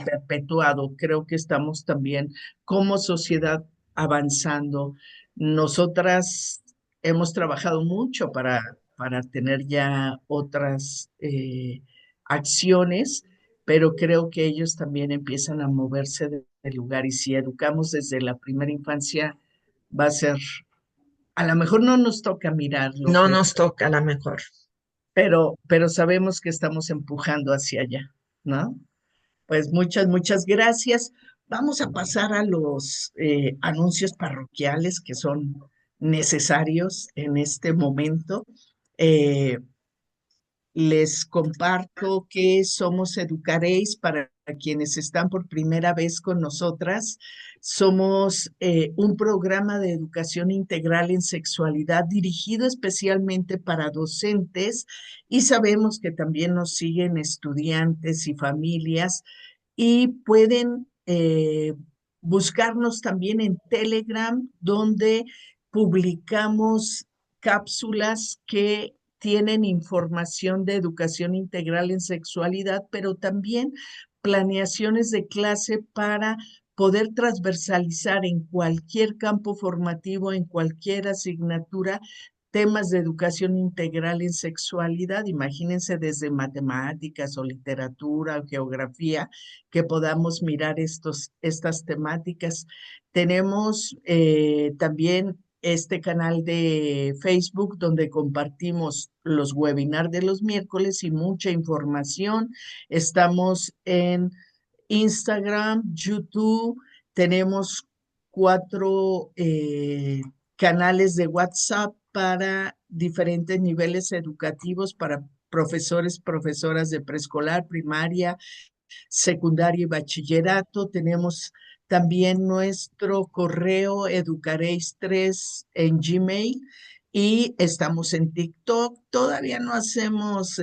perpetuado. Creo que estamos también como sociedad avanzando. Nosotras hemos trabajado mucho para tener ya otras acciones, pero creo que ellos también empiezan a moverse de lugar y si educamos desde la primera infancia, va a ser, a lo mejor no nos toca mirar lo No que, nos toca a la mejor. pero sabemos que estamos empujando hacia allá, ¿no? Pues muchas, muchas gracias. Vamos a pasar a los anuncios parroquiales que son necesarios en este momento. Eh, Les comparto que somos Educaréis para quienes están por primera vez con nosotras. Somos un programa de educación integral en sexualidad dirigido especialmente para docentes y sabemos que también nos siguen estudiantes y familias y pueden buscarnos también en Telegram, donde publicamos cápsulas que tienen información de educación integral en sexualidad, pero también planeaciones de clase para poder transversalizar en cualquier campo formativo, en cualquier asignatura, temas de educación integral en sexualidad. Imagínense desde matemáticas o literatura o geografía que podamos mirar estas temáticas. Tenemos también este canal de Facebook donde compartimos los webinars de los miércoles y mucha información. Estamos en Instagram, YouTube, tenemos 4 canales de WhatsApp para diferentes niveles educativos, para profesores, profesoras de preescolar, primaria, secundaria y bachillerato. Tenemos también nuestro correo educareis3 en Gmail y estamos en TikTok. Todavía no hacemos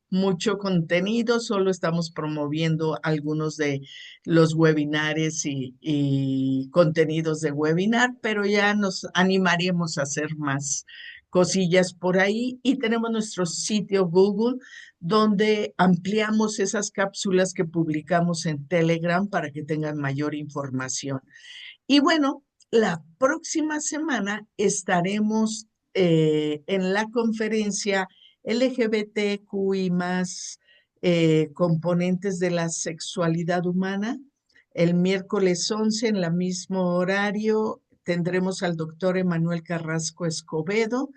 mucho contenido, solo estamos promoviendo algunos de los webinares y contenidos de webinar, pero ya nos animaremos a hacer más cosillas por ahí y tenemos nuestro sitio Google donde ampliamos esas cápsulas que publicamos en Telegram para que tengan mayor información. Y bueno, la próxima semana estaremos en la conferencia LGBTQI más componentes de la sexualidad humana. El miércoles 11 en el mismo horario tendremos al doctor Emanuel Carrasco Escobedo.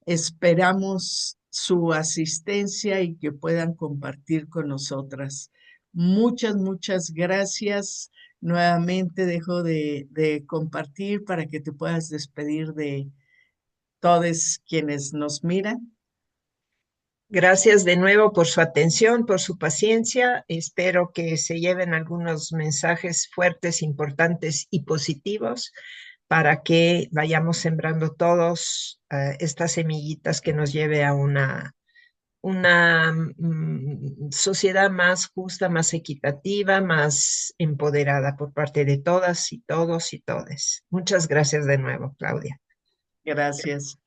Esperamos su asistencia y que puedan compartir con nosotras. Muchas, muchas gracias. Nuevamente dejo de compartir para que te puedas despedir de todos quienes nos miran. Gracias de nuevo por su atención, por su paciencia. Espero que se lleven algunos mensajes fuertes, importantes y positivos para que vayamos sembrando todos estas semillitas que nos lleve a una sociedad más justa, más equitativa, más empoderada por parte de todas y todos y todes. Muchas gracias de nuevo, Claudia. Gracias.